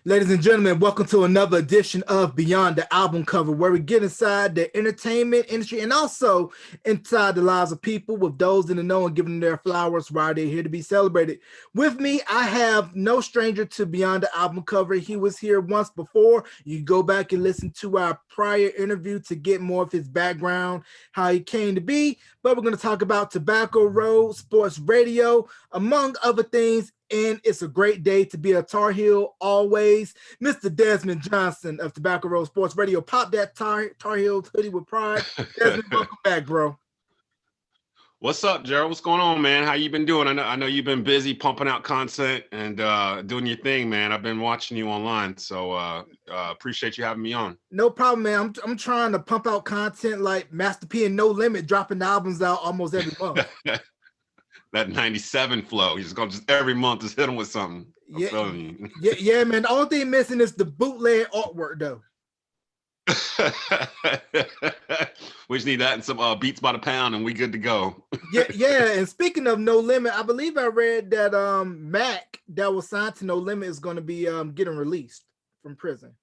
Ladies and gentlemen, welcome to another edition of Beyond the Album Cover, where we get inside the entertainment industry and also inside the lives of people with those in the know and giving them their flowers while they're here to be celebrated. With me, I have no stranger to Beyond the Album Cover. He was here once before. You go back and listen to our prior interview to get more of his background, how he came to be. But we're going to talk about Tobacco Road, sports radio, among other things, and it's a great day to be a Tar Heel always. Mr. Desmond Johnson of Tobacco Road Sports Radio. Pop that Tar Heels hoodie with pride. Desmond, welcome back, bro. What's up, Gerald? What's going on, man? How you been doing? I know you've been busy pumping out content and doing your thing, man. I've been watching you online, so appreciate you having me on. No problem, man. I'm trying to pump out content like Master P and No Limit, dropping albums out almost every month. That 97 flow. He's gonna just every month just hit him with something. Yeah, man. The only thing missing is the bootleg artwork, though. We just need that and some beats by the pound, and we good to go. yeah. And speaking of No Limit, I believe I read that Mac that was signed to No Limit is going to be getting released from prison.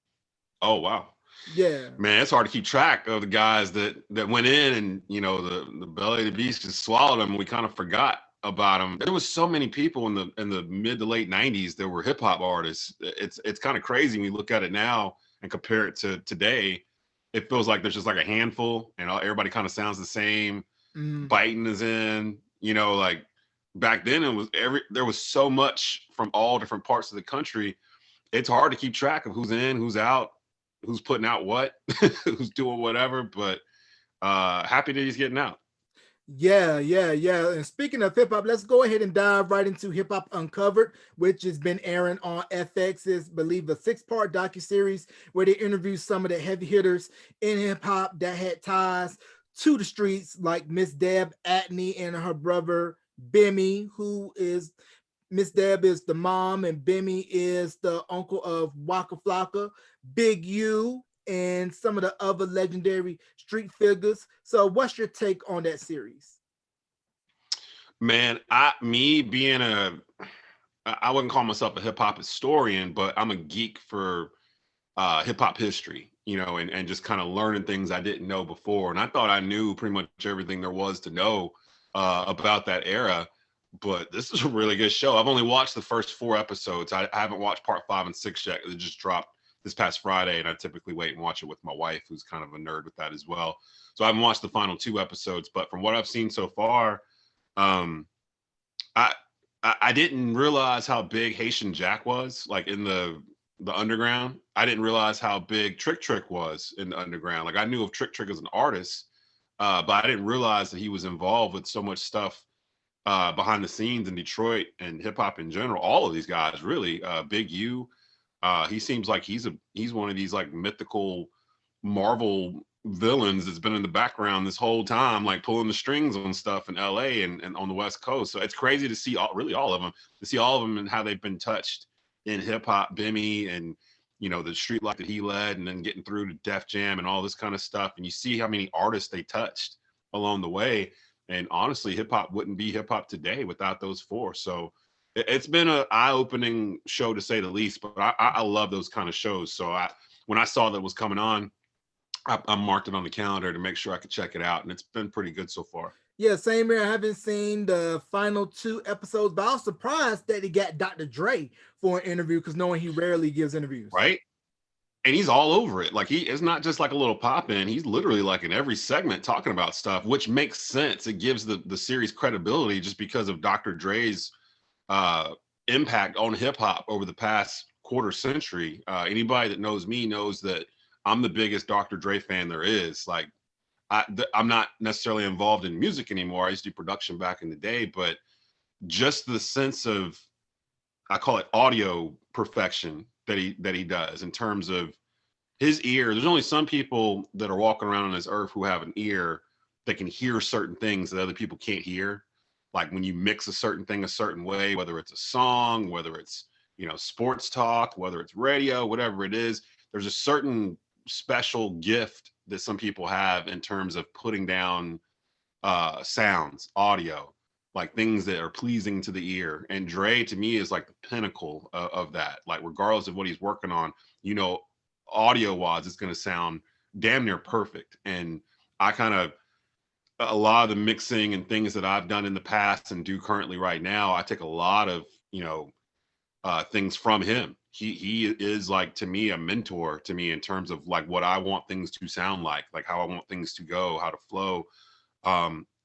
Oh wow. Yeah, man, it's hard to keep track of the guys that went in, and the belly of the beast just swallowed them. We kind of forgot about them. There was so many people in the mid to late 90s that were hip hop artists. It's kind of crazy when you look at it now and compare it to today. It feels like there's just like a handful, and everybody kind of sounds the same. Biting is in, like back then there was so much from all different parts of the country. It's hard to keep track of who's in, who's out, who's putting out what, who's doing whatever, but happy that he's getting out. Yeah. And speaking of hip hop, let's go ahead and dive right into Hip Hop Uncovered, which has been airing on FX's, believe, a 6-part docuseries where they interview some of the heavy hitters in hip hop that had ties to the streets, like Miss Deb Atney and her brother Bimmy, who is Miss Deb is the mom and Bimmy is the uncle of Waka Flocka, Big U, and some of the other legendary street figures. So what's your take on that series? Man, I wouldn't call myself a hip hop historian, but I'm a geek for hip hop history, and just kind of learning things I didn't know before. And I thought I knew pretty much everything there was to know about that era. But this is a really good show. I've only watched the first 4 episodes. I haven't watched part 5 and 6 yet. It just dropped this past Friday, and I typically wait and watch it with my wife, who's kind of a nerd with that as well. So I haven't watched the final 2 episodes, but from what I've seen so far, I didn't realize how big Haitian Jack was, like in the underground. I didn't realize how big Trick Trick was in the underground. Like I knew of Trick Trick as an artist, but I didn't realize that he was involved with so much stuff behind the scenes in Detroit and hip hop in general. All of these guys, really. Big U. He seems like he's one of these like mythical Marvel villains that's been in the background this whole time, like pulling the strings on stuff in LA and on the West Coast. So it's crazy to see all of them and how they've been touched in hip hop. Bimmy and the street life that he led, and then getting through to Def Jam and all this kind of stuff. And you see how many artists they touched along the way. And honestly, hip hop wouldn't be hip hop today without those 4. So it's been an eye-opening show to say the least, but I love those kind of shows. So when I saw that it was coming on, I marked it on the calendar to make sure I could check it out, and it's been pretty good so far. Yeah, same here. I haven't seen the final 2 episodes, but I was surprised that he got Dr. Dre for an interview, because knowing he rarely gives interviews. Right? And he's all over it. Like it's not just like a little pop in. He's literally like in every segment talking about stuff, which makes sense. It gives the series credibility just because of Dr. Dre's impact on hip hop over the past quarter century. Anybody that knows me knows that I'm the biggest Dr. Dre fan there is. Like I'm not necessarily involved in music anymore. I used to do production back in the day, but just the sense of, I call it audio perfection that he does in terms of his ear. There's only some people that are walking around on this earth who have an ear that can hear certain things that other people can't hear. Like when you mix a certain thing a certain way, whether it's a song, whether it's, sports talk, whether it's radio, whatever it is, there's a certain special gift that some people have in terms of putting down sounds, audio. like things that are pleasing to the ear. And Dre to me is like the pinnacle of that. Like regardless of what he's working on, you know, audio wise, it's going to sound damn near perfect. And I kind of, a lot of the mixing and things that I've done in the past and do currently right now, I take a lot of, you know, things from him. He is like, to me, a mentor to me in terms of like what I want things to sound like how I want things to go, how to flow.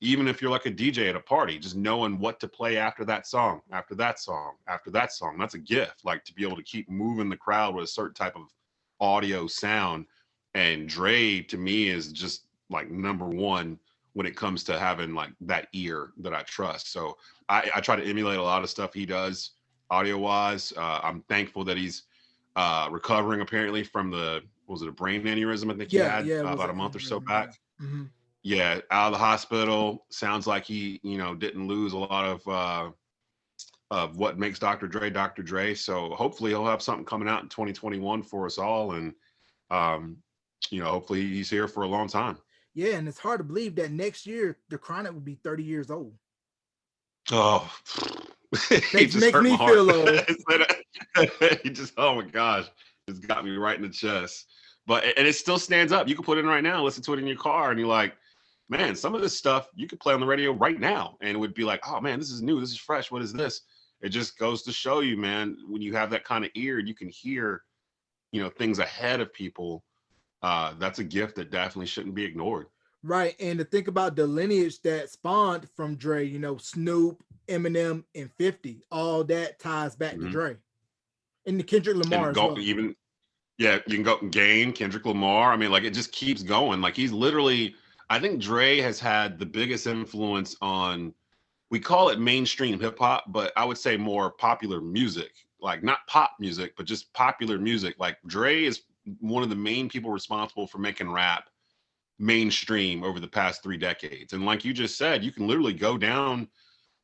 Even if you're like a DJ at a party, just knowing what to play after that song, after that song, after that song, that's a gift. Like to be able to keep moving the crowd with a certain type of audio sound. And Dre to me is just like number one when it comes to having like that ear that I trust. So I try to emulate a lot of stuff he does audio wise. I'm thankful that he's recovering apparently from was it a brain aneurysm I think he had It was about a an month or so aneurysm, back. yeah. Mm-hmm. Yeah, out of the hospital. Sounds like he, you know, didn't lose a lot of what makes Dr. Dre Dr. Dre. So hopefully he'll have something coming out in 2021 for us all. And you know, hopefully he's here for a long time. Yeah, and it's hard to believe that next year the Chronic will be 30 years old. Oh, he just Makes hurt me my heart. feel old. He just, oh my gosh, it's got me right in the chest. But and it still stands up. You can put it in right now, listen to it in your car, and you're like, man, some of this stuff you could play on the radio right now, and it would be like, oh man, this is new, this is fresh. What is this? It just goes to show you, man, when you have that kind of ear, you can hear, you know, things ahead of people. That's a gift that definitely shouldn't be ignored. Right. And to think about the lineage that spawned from Dre, you know, Snoop, Eminem, and 50, all that ties back to Mm-hmm. Dre. And the Kendrick Lamar And as go well. even, yeah, you can go Game, Kendrick Lamar. I mean, like it just keeps going. Like he's literally, I think Dre has had the biggest influence on, we call it mainstream hip hop, but I would say more popular music, like not pop music, but just popular music. Like Dre is one of the main people responsible for making rap mainstream over the past 3 decades. And like you just said, you can literally go down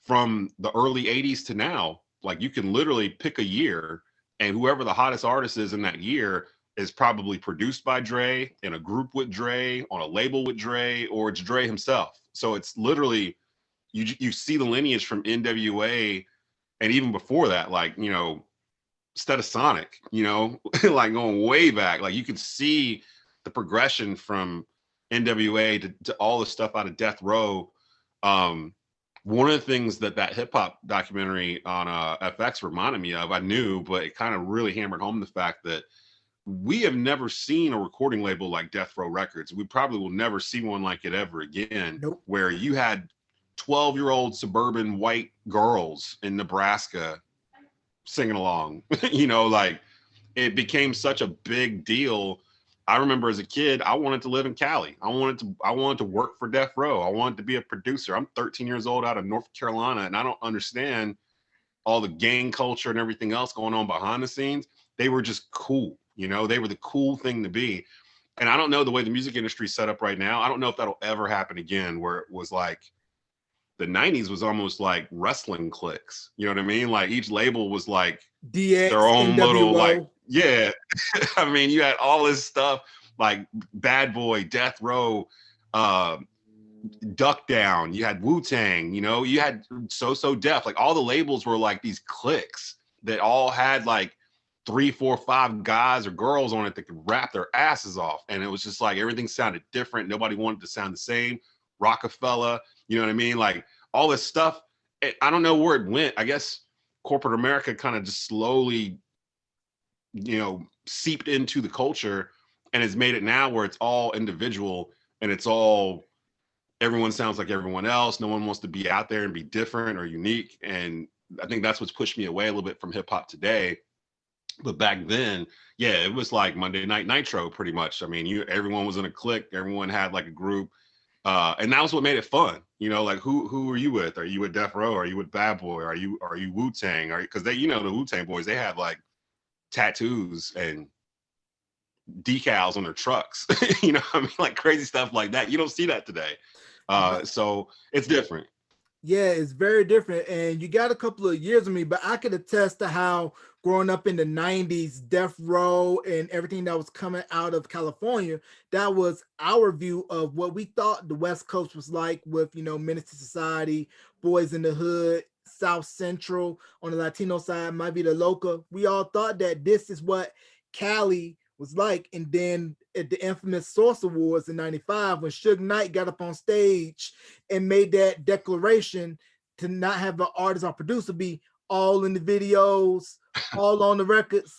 from the early 80s to now. Like you can literally pick a year, and whoever the hottest artist is in that year is probably produced by Dre, in a group with Dre, on a label with Dre, or it's Dre himself. So it's literally, you see the lineage from NWA, and even before that, like, you know, Sonic, you know, like going way back. Like you can see the progression from NWA to all the stuff out of Death Row. One of the things that hip hop documentary on FX reminded me of, I knew, but it kind of really hammered home the fact that we have never seen a recording label like Death Row Records. We probably will never see one like it ever again. Nope. Where you had 12-year-old suburban white girls in Nebraska singing along. You know, like it became such a big deal. I remember as a kid, I wanted to live in Cali. I wanted to work for Death Row. I wanted to be a producer. I'm 13 years old out of North Carolina, and I don't understand all the gang culture and everything else going on behind the scenes. They were just cool. You know, they were the cool thing to be. And I don't know the way the music industry is set up right now. I don't know if that'll ever happen again, where it was like the 90s was almost like wrestling cliques. You know what I mean? Like each label was like DX, their own NWO. little, like, yeah. I mean, you had all this stuff like Bad Boy, Death Row, Duck Down. You had Wu-Tang, you know, you had So Def. Like all the labels were like these cliques that all had like 3, 4, 5 guys or girls on it that could rap their asses off. And it was just like everything sounded different. Nobody wanted to sound the same. Rockefeller, you know what I mean? Like all this stuff. I don't know where it went. I guess corporate America kind of just slowly, you know, seeped into the culture and has made it now where it's all individual and it's all, everyone sounds like everyone else. No one wants to be out there and be different or unique. And I think that's what's pushed me away a little bit from hip hop today. But back then, yeah, it was like Monday Night Nitro pretty much. I mean, everyone was in a clique, everyone had like a group. And that was what made it fun. You know, like who are you with? Are you with Death Row? Are you with Bad Boy? Are you Wu-Tang? Because they, you know, the Wu-Tang boys, they had like tattoos and decals on their trucks. You know what I mean? Like crazy stuff like that. You don't see that today. So it's different. Yeah, it's very different. And you got a couple of years of me, but I could attest to how growing up in the 90s, Death Row and everything that was coming out of California, that was our view of what we thought the West Coast was like with, Menace to Society, Boys in the Hood, South Central on the Latino side, might be the local. We all thought that this is what Cali was like. And then at the infamous Source Awards in 95, when Suge Knight got up on stage and made that declaration to not have an artist or producer be all in the videos, all on the records,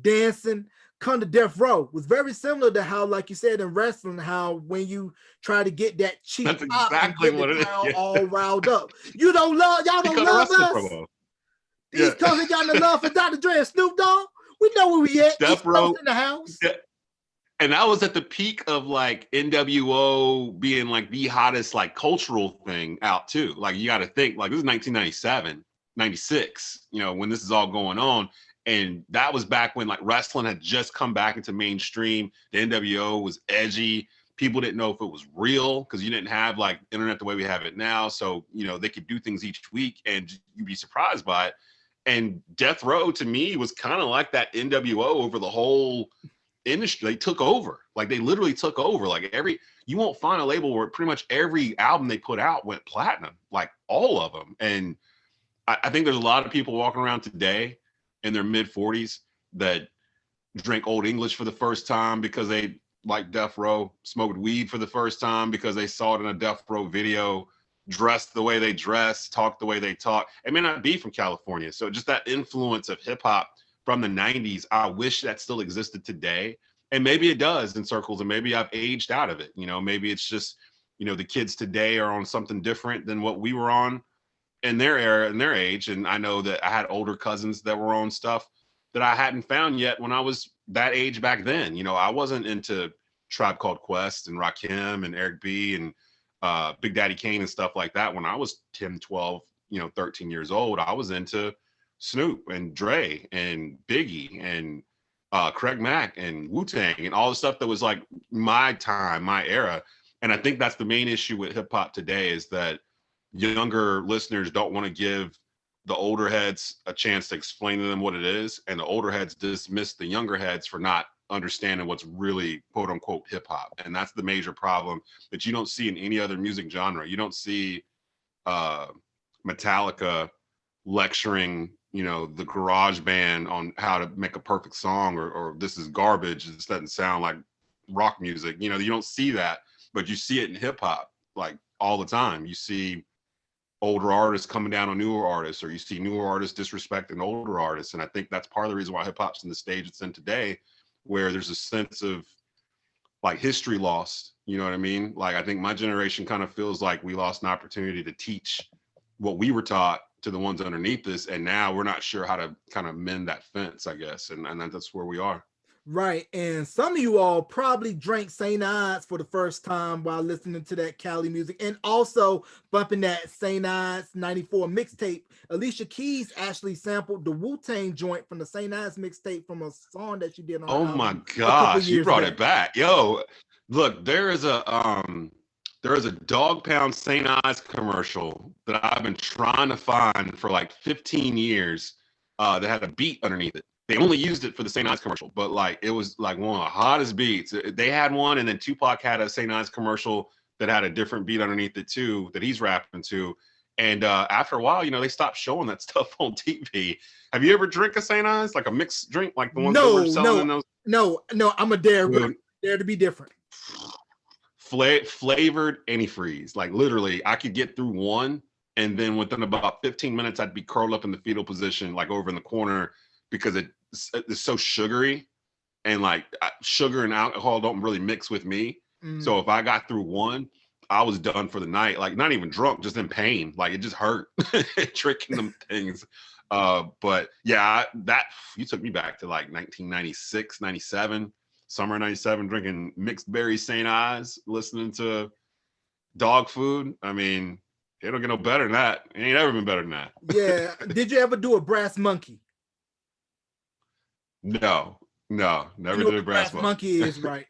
dancing. Come to Death Row was very similar to how, like you said in wrestling, how when you try to get that cheap That's pop and exactly get the what it is. crowd Yeah. all riled up. Y'all don't Because a love wrestling us. promo. Yeah. East Coast ain't got no love for Dr. Dre and Snoop Dogg. We know where we at. Death East Row. Coast in the house. Yeah. And that was at the peak of like NWO being like the hottest like cultural thing out too. Like you got to think like this is 1997, 96, when this is all going on. And that was back when like wrestling had just come back into mainstream. The NWO was edgy. People didn't know if it was real because you didn't have like internet the way we have it now. So, they could do things each week and you'd be surprised by it. And Death Row to me was kind of like that NWO over the whole industry. They took over. Like they literally took over. Like you won't find a label where pretty much every album they put out went platinum, like all of them. And I think there's a lot of people walking around today in their mid 40s that drink Old English for the first time because they like Death Row, smoked weed for the first time because they saw it in a Death Row video, dressed the way they dress, talked the way they talk. It may not be from California. So just that influence of hip hop from the 90s, I wish that still existed today. And maybe it does in circles, and maybe I've aged out of it. Maybe it's just, the kids today are on something different than what we were on in their era and their age. And I know that I had older cousins that were on stuff that I hadn't found yet when I was that age back then. I wasn't into Tribe Called Quest and Rakim and Eric B and Big Daddy Kane and stuff like that when I was 10, 12, 13 years old. I was into Snoop and Dre and Biggie and Craig Mack and Wu-Tang and all the stuff that was like my time, my era. And I think that's the main issue with hip hop today is that younger listeners don't want to give the older heads a chance to explain to them what it is. And the older heads dismiss the younger heads for not understanding what's really quote unquote hip hop. And that's the major problem that you don't see in any other music genre. You don't see Metallica lecturing, the garage band on how to make a perfect song or this is garbage. This doesn't sound like rock music. You don't see that, but you see it in hip hop like all the time. You see older artists coming down on newer artists, or you see newer artists disrespecting older artists. And I think that's part of the reason why hip hop's in the stage it's in today, where there's a sense of like history lost. You know what I mean? Like, I think my generation kind of feels like we lost an opportunity to teach what we were taught to the ones underneath us. And now we're not sure how to kind of mend that fence, I guess. And that's where we are. Right. And some of you all probably drank St. Ides for the first time while listening to that Cali music and also bumping that St. Ides 94 mixtape. Alicia Keys actually sampled the Wu-Tang joint from the St. Ides mixtape from a song that she did on Oh her my album gosh, you brought back. it back. Yo, look, there is a Dog Pound St. Ides commercial that I've been trying to find for like 15 years that had a beat underneath it. They only used it for the St. Ides commercial, but like it was like one of the hottest beats. They had one, and then Tupac had a St. Ides commercial that had a different beat underneath it too that he's rapping to. And after a while, they stopped showing that stuff on TV. Have you ever drank a St. Ides, like a mixed drink, like the ones that were selling in those? No. I'm a dare to be different. Flavored antifreeze. Like literally, I could get through one, and then within about 15 minutes, I'd be curled up in the fetal position, like over in the corner, because it's so sugary, and like sugar and alcohol don't really mix with me. So if I got through one, I was done for the night. Like not even drunk, just in pain. Like it just hurt tricking them things. But yeah, that you took me back to like 1996, 97, summer 97, drinking mixed berry St. Ides, listening to Dog Food. I mean, it don't get no better than that. It ain't ever been better than that. Yeah. Did you ever do a Brass Monkey? No, never I know did a what Brass Monkey. Monkey is, right?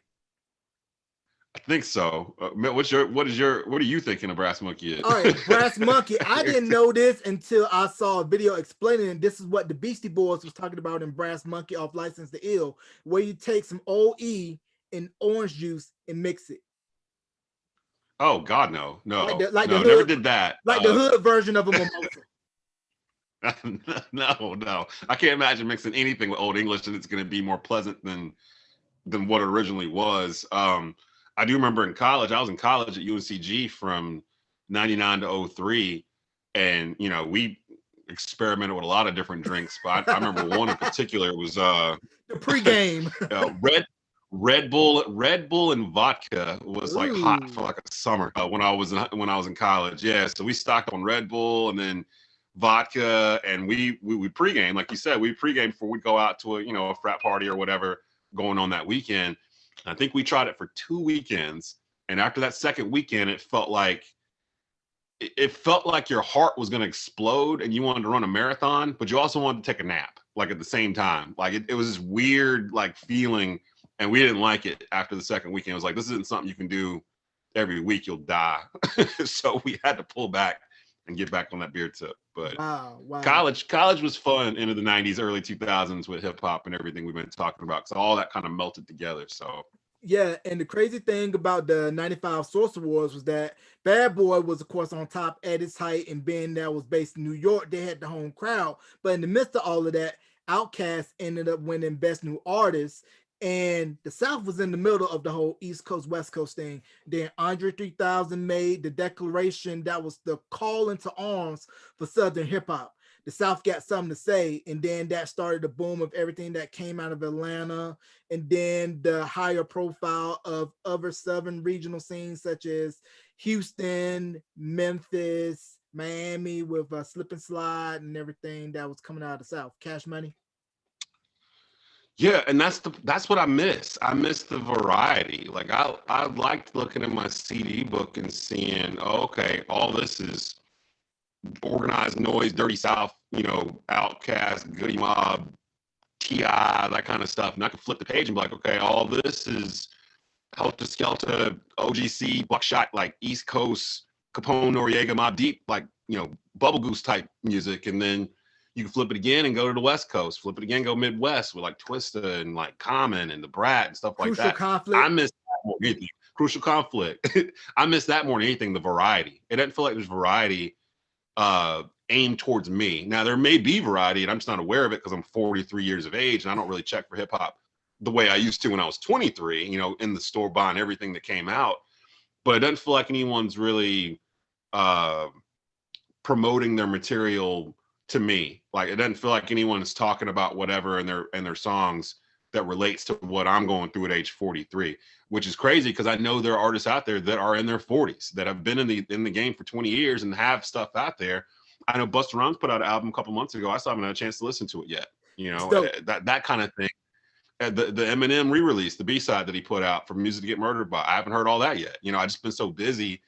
I think so. What are you thinking a Brass Monkey is? All right, Brass Monkey. I didn't know this until I saw a video explaining it. This is what the Beastie Boys was talking about in Brass Monkey off License to Ill, where you take some OE and orange juice and mix it. Oh God, no, The never hood, did that. like the hood version of a mimosa. No, I can't imagine mixing anything with Old English and it's going to be more pleasant than what it originally was. I do remember in college, I was in college at UNCG from 99 to 03, and we experimented with a lot of different drinks, but I remember one in particular was the pregame. Red Bull and vodka was like hot for like a summer when I was in college. Yeah, so we stocked on Red Bull and then vodka, and we pregame, like you said, we pregame before we go out to a frat party or whatever going on that weekend. I think we tried it for 2 weekends, and after that second weekend, it felt like your heart was going to explode and you wanted to run a marathon, but you also wanted to take a nap like at the same time. Like it was this weird like feeling, and we didn't like it after the second weekend. It was like, this isn't something you can do every week, you'll die. So we had to pull back and get back on that beer tip. But wow. College was fun into the 90s, early 2000s with hip hop and everything we've been talking about. So all that kind of melted together. So yeah, and the crazy thing about the 95 Source Awards was that Bad Boy was, of course, on top at its height, and being that was based in New York, they had the home crowd. But in the midst of all of that, Outkast ended up winning Best New Artist, and the South was in the middle of the whole East Coast, West Coast thing. Then Andre 3000 made the declaration that was the call into arms for Southern hip hop. The South got something to say, and then that started the boom of everything that came out of Atlanta, and then the higher profile of other Southern regional scenes such as Houston, Memphis, Miami with Slip and Slide and everything that was coming out of the South. Cash Money. yeah, and that's what I miss. I miss the variety. Like I liked looking at my CD book and seeing, oh, okay, all this is Organized Noise, Dirty South, Outkast, Goody Mob, T.I., that kind of stuff. And I could flip the page and be like, okay, all this is Helter Skelter, OGC, Buckshot, like East Coast, Capone, Noriega, Mobb Deep, like, Bubble Goose type music. And then you can flip it again and go to the West Coast, flip it again, go Midwest with like Twista and like Common and the Brat and stuff like that. Conflict. I miss that more than anything. Crucial Conflict. I miss that more than anything, the variety. It doesn't feel like there's variety aimed towards me. Now there may be variety and I'm just not aware of it because I'm 43 years of age and I don't really check for hip hop the way I used to when I was 23, in the store buying everything that came out. But it doesn't feel like anyone's really promoting their material to me. Like it doesn't feel like anyone is talking about whatever in their songs that relates to what I'm going through at age 43, which is crazy because I know there are artists out there that are in their 40s that have been in the game for 20 years and have stuff out there. I know Busta Rhymes put out an album a couple months ago. I still haven't had a chance to listen to it yet. That kind of thing. The Eminem re-release, the B-side that he put out for Music to Get Murdered By, I haven't heard all that yet. I just been so busy.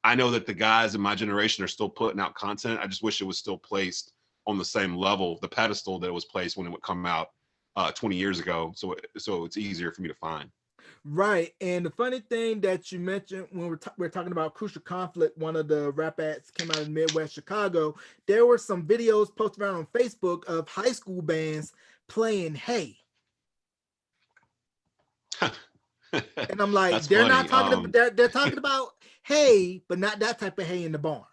I know that the guys in my generation are still putting out content. I just wish it was still placed on the same level, the pedestal that it was placed when it would come out 20 years ago, so it's easier for me to find. Right, and the funny thing that you mentioned when we're talking about Crucial Conflict, one of the rap acts came out of Midwest Chicago. There were some videos posted around on Facebook of high school bands playing Hey. And I'm like, they're funny. Not talking about they're talking about hay, but not that type of hay in the barn.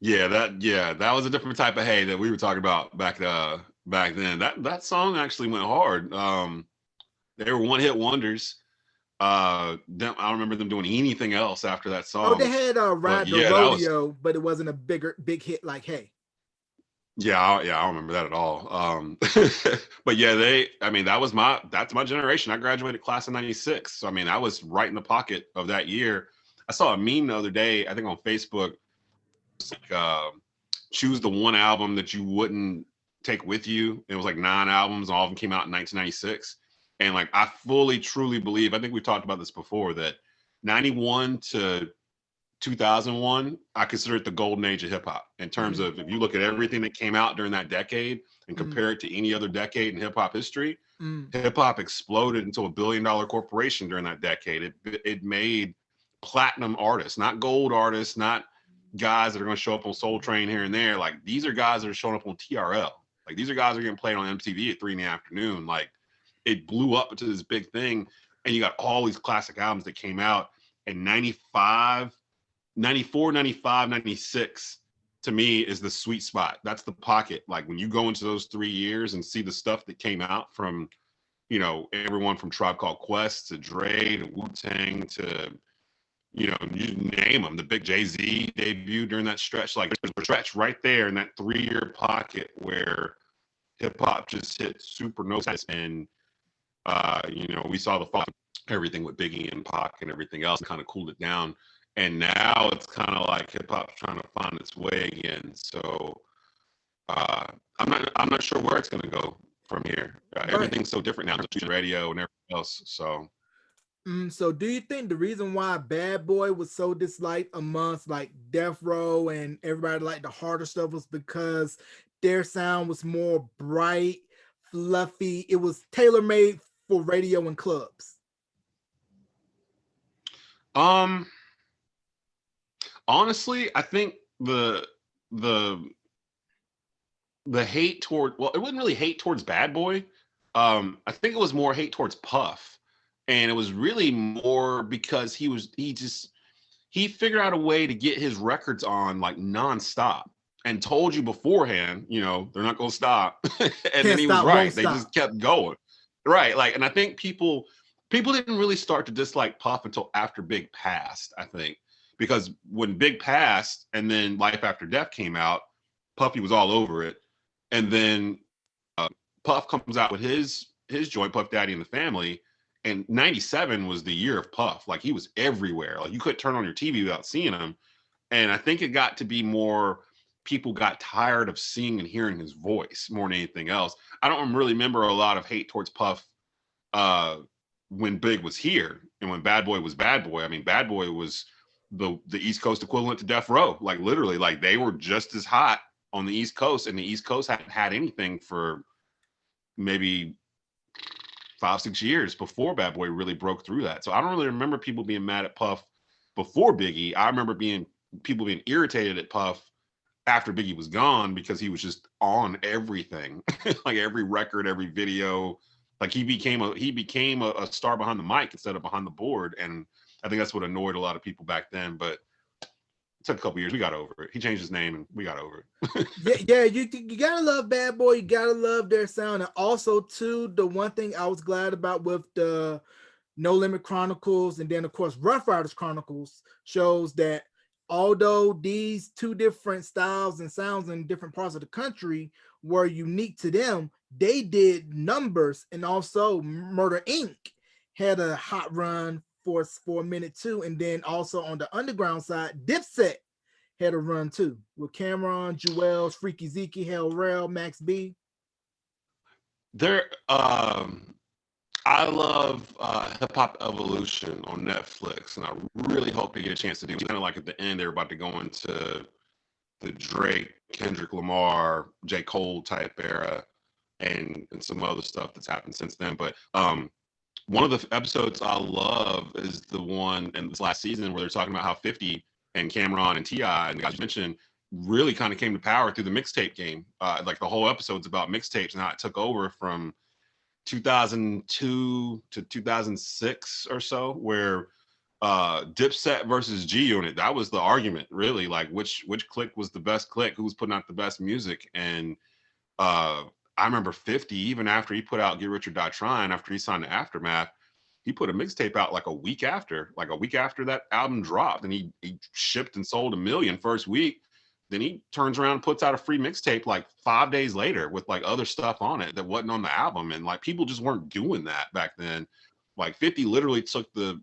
Yeah, that was a different type of hay that we were talking about back then. That song actually went hard. They were one-hit wonders. I don't remember them doing anything else after that song. Oh, they had Ride the Rodeo, but it wasn't a big hit like Hey. Yeah, I don't remember that at all. But yeah, that's my generation. I graduated class of 96. So I was right in the pocket of that year. I saw a meme the other day, I think on Facebook, like, choose the one album that you wouldn't take with you. It was like 9 albums, all of them came out in 1996. And like, I fully, truly believe, I think we've talked about this before, that 91 to 2001, I consider it the golden age of hip hop in terms of, if you look at everything that came out during that decade and compare it to any other decade in hip hop history, Mm. Hip hop exploded into a $1 billion corporation during that decade. It made platinum artists, not gold artists, not guys that are going to show up on Soul Train here and there. Like, these are guys that are showing up on TRL. Like, these are guys that are getting played on MTV at 3 in the afternoon. Like, it blew up into this big thing. And you got all these classic albums that came out in 95, 94, 95, 96. To me, is the sweet spot. That's the pocket. Like, when you go into those 3 years and see the stuff that came out from, you know, everyone from Tribe Called Quest to Dre to Wu-Tang to, you know, you name them, the big Jay-Z debut during that stretch. Like, there's a stretch right there in that 3-year pocket where hip-hop just hit super notice. And you know, we saw the fall, everything with Biggie and Pac and everything else kind of cooled it down. And now it's kind of like hip-hop's trying to find its way again. So I'm not sure where it's going to go from here. Everything's so different now, radio and everything else. So So do you think the reason why Bad Boy was so disliked amongst like Death Row and everybody like the harder stuff was because their sound was more bright, fluffy? It was tailor-made for radio and clubs. Honestly, I think the hate toward, well, it wasn't really hate towards Bad Boy. I think it was more hate towards Puff. And it was really more because he figured out a way to get his records on like nonstop and told you beforehand, you know, they're not going to stop. And then he was right. They just kept going. Right. Like, and I think people didn't really start to dislike Puff until after Big passed, I think, because when Big passed and then Life After Death came out, Puffy was all over it. And then Puff comes out with his joint, Puff Daddy and the Family. And 97 was the year of Puff. Like, he was everywhere. Like, you couldn't turn on your TV without seeing him. And I think it got to be more, people got tired of seeing and hearing his voice more than anything else. I don't really remember a lot of hate towards Puff when Big was here and when Bad Boy was Bad Boy. I mean, Bad Boy was the East Coast equivalent to Death Row. Like, literally, like, they were just as hot on the East Coast, and the East Coast hadn't had anything for maybe 5-6 years before Bad Boy really broke through that. So I don't really remember people being mad at Puff before Biggie. I remember people being irritated at Puff after Biggie was gone because he was just on everything, like every record, every video. Like, he became a star behind the mic instead of behind the board. And I think that's what annoyed a lot of people back then. But it took a couple years. We got over it. He changed his name and we got over it. yeah, you gotta love Bad Boy. You gotta love their sound. And also, too, the one thing I was glad about with the No Limit Chronicles and then, of course, Rough Riders Chronicles shows that although these two different styles and sounds in different parts of the country were unique to them, they did numbers. And also, Murder Inc. had a hot run for a minute too. And then also on the underground side, Dipset had a run too with Cameron, Jewels, Freaky Zeke, Hell Rel, Max B. I love Hip Hop Evolution on Netflix, and I really hope to get a chance to do it. Kind of like at the end, they're about to go into the Drake, Kendrick Lamar, J. Cole type era, and some other stuff that's happened since then. But one of the episodes I love is the one in this last season where they're talking about how 50 and Cameron and T.I. and the guys you mentioned really kind of came to power through the mixtape game. Like, the whole episode's about mixtapes and how it took over from 2002 to 2006 or so, where Dipset versus G Unit, that was the argument, really. Like, which clique was the best clique, who was putting out the best music. And I remember 50, even after he put out Get Rich or Die Trying, after he signed to Aftermath, he put a mixtape out like a week after that album dropped, and he shipped and sold 1 million first week. Then he turns around and puts out a free mixtape like 5 days later with like other stuff on it that wasn't on the album. And like, people just weren't doing that back then. Like, 50 literally took the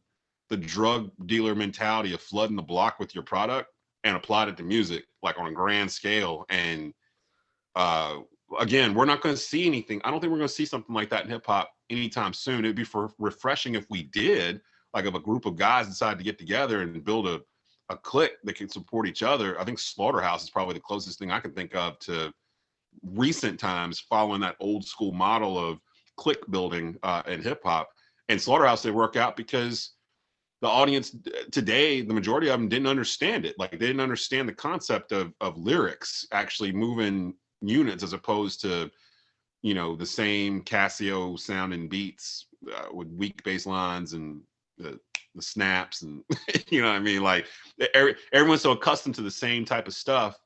drug dealer mentality of flooding the block with your product and applied it to music, like on a grand scale. And again, we're not going to see anything. I don't think we're going to see something like that in hip hop anytime soon. It'd be refreshing if we did, like, if a group of guys decided to get together and build a clique that can support each other. I think Slaughterhouse is probably the closest thing I can think of to recent times following that old school model of click building in hip hop. And Slaughterhouse didn't work out because the audience today, the majority of them didn't understand it. Like they didn't understand the concept of lyrics actually moving units as opposed to, you know, the same Casio sounding beats with weak bass lines and the snaps and you know what I mean? Like everyone's so accustomed to the same type of stuff.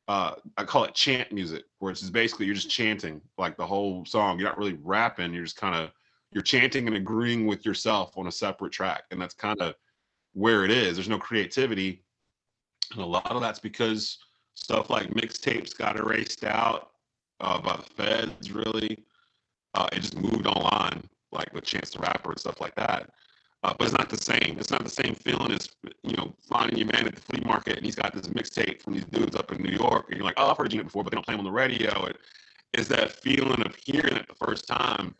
I call it chant music, where it's just basically you're just chanting like the whole song. You're not really rapping. You're just kind of you're chanting and agreeing with yourself on a separate track, and that's kind of where it is. There's no creativity, and a lot of that's because stuff like mixtapes got erased out by the feds. Really, it just moved online, like with Chance the Rapper and stuff like that. But it's not the same. It's not the same feeling as, you know, finding your man at the flea market and he's got this mixtape from these dudes up in New York, and you're like, oh, I've heard you before, but they don't play them on the radio. It's that feeling of hearing it the first time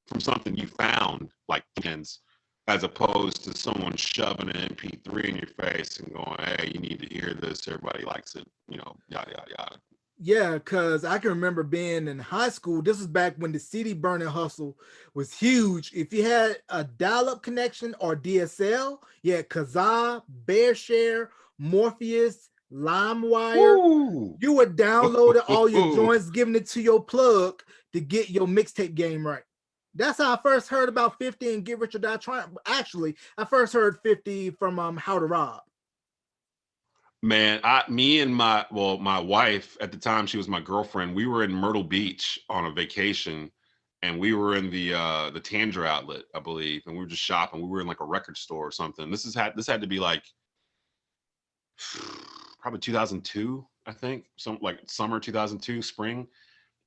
from something you found, like Kens, as opposed to someone shoving an MP3 in your face and going, hey, you need to hear this. Everybody likes it, you know, yada, yada, yada. Yeah, because I can remember being in high school. This was back when the CD burning hustle was huge. If you had a dial-up connection or DSL, you had Kazaa, BearShare, Morpheus, LimeWire. Ooh. You would download all your joints, giving it to your plug to get your mixtape game right. That's how I first heard about 50 and Get Rich or Die Trying. Actually, I first heard 50 from How to Rob. Man, me and my wife at the time, she was my girlfriend. We were in Myrtle Beach on a vacation, and we were in the Tandra outlet, I believe, and we were just shopping. We were in like a record store or something. This had to be like probably 2002, I think, some like summer 2002, spring.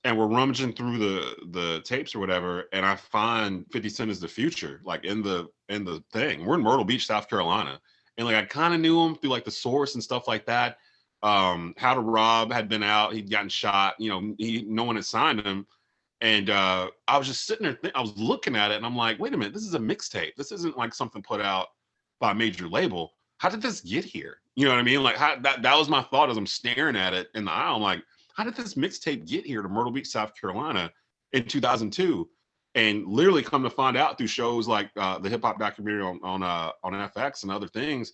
And we're rummaging through the tapes or whatever, and I find 50 Cent Is the Future, like in the thing. We're in Myrtle Beach, South Carolina. And like I kind of knew him through like The Source and stuff like that. How to Rob had been out, he'd gotten shot, you know, no one had signed him. And I was just sitting there, I was looking at it and I'm like, wait a minute, this is a mixtape. This isn't like something put out by a major label. How did this get here? You know what I mean? Like that was my thought as I'm staring at it in the aisle. I'm like, how did this mixtape get here to Myrtle Beach, South Carolina in 2002? And literally come to find out through shows like the hip hop documentary on FX and other things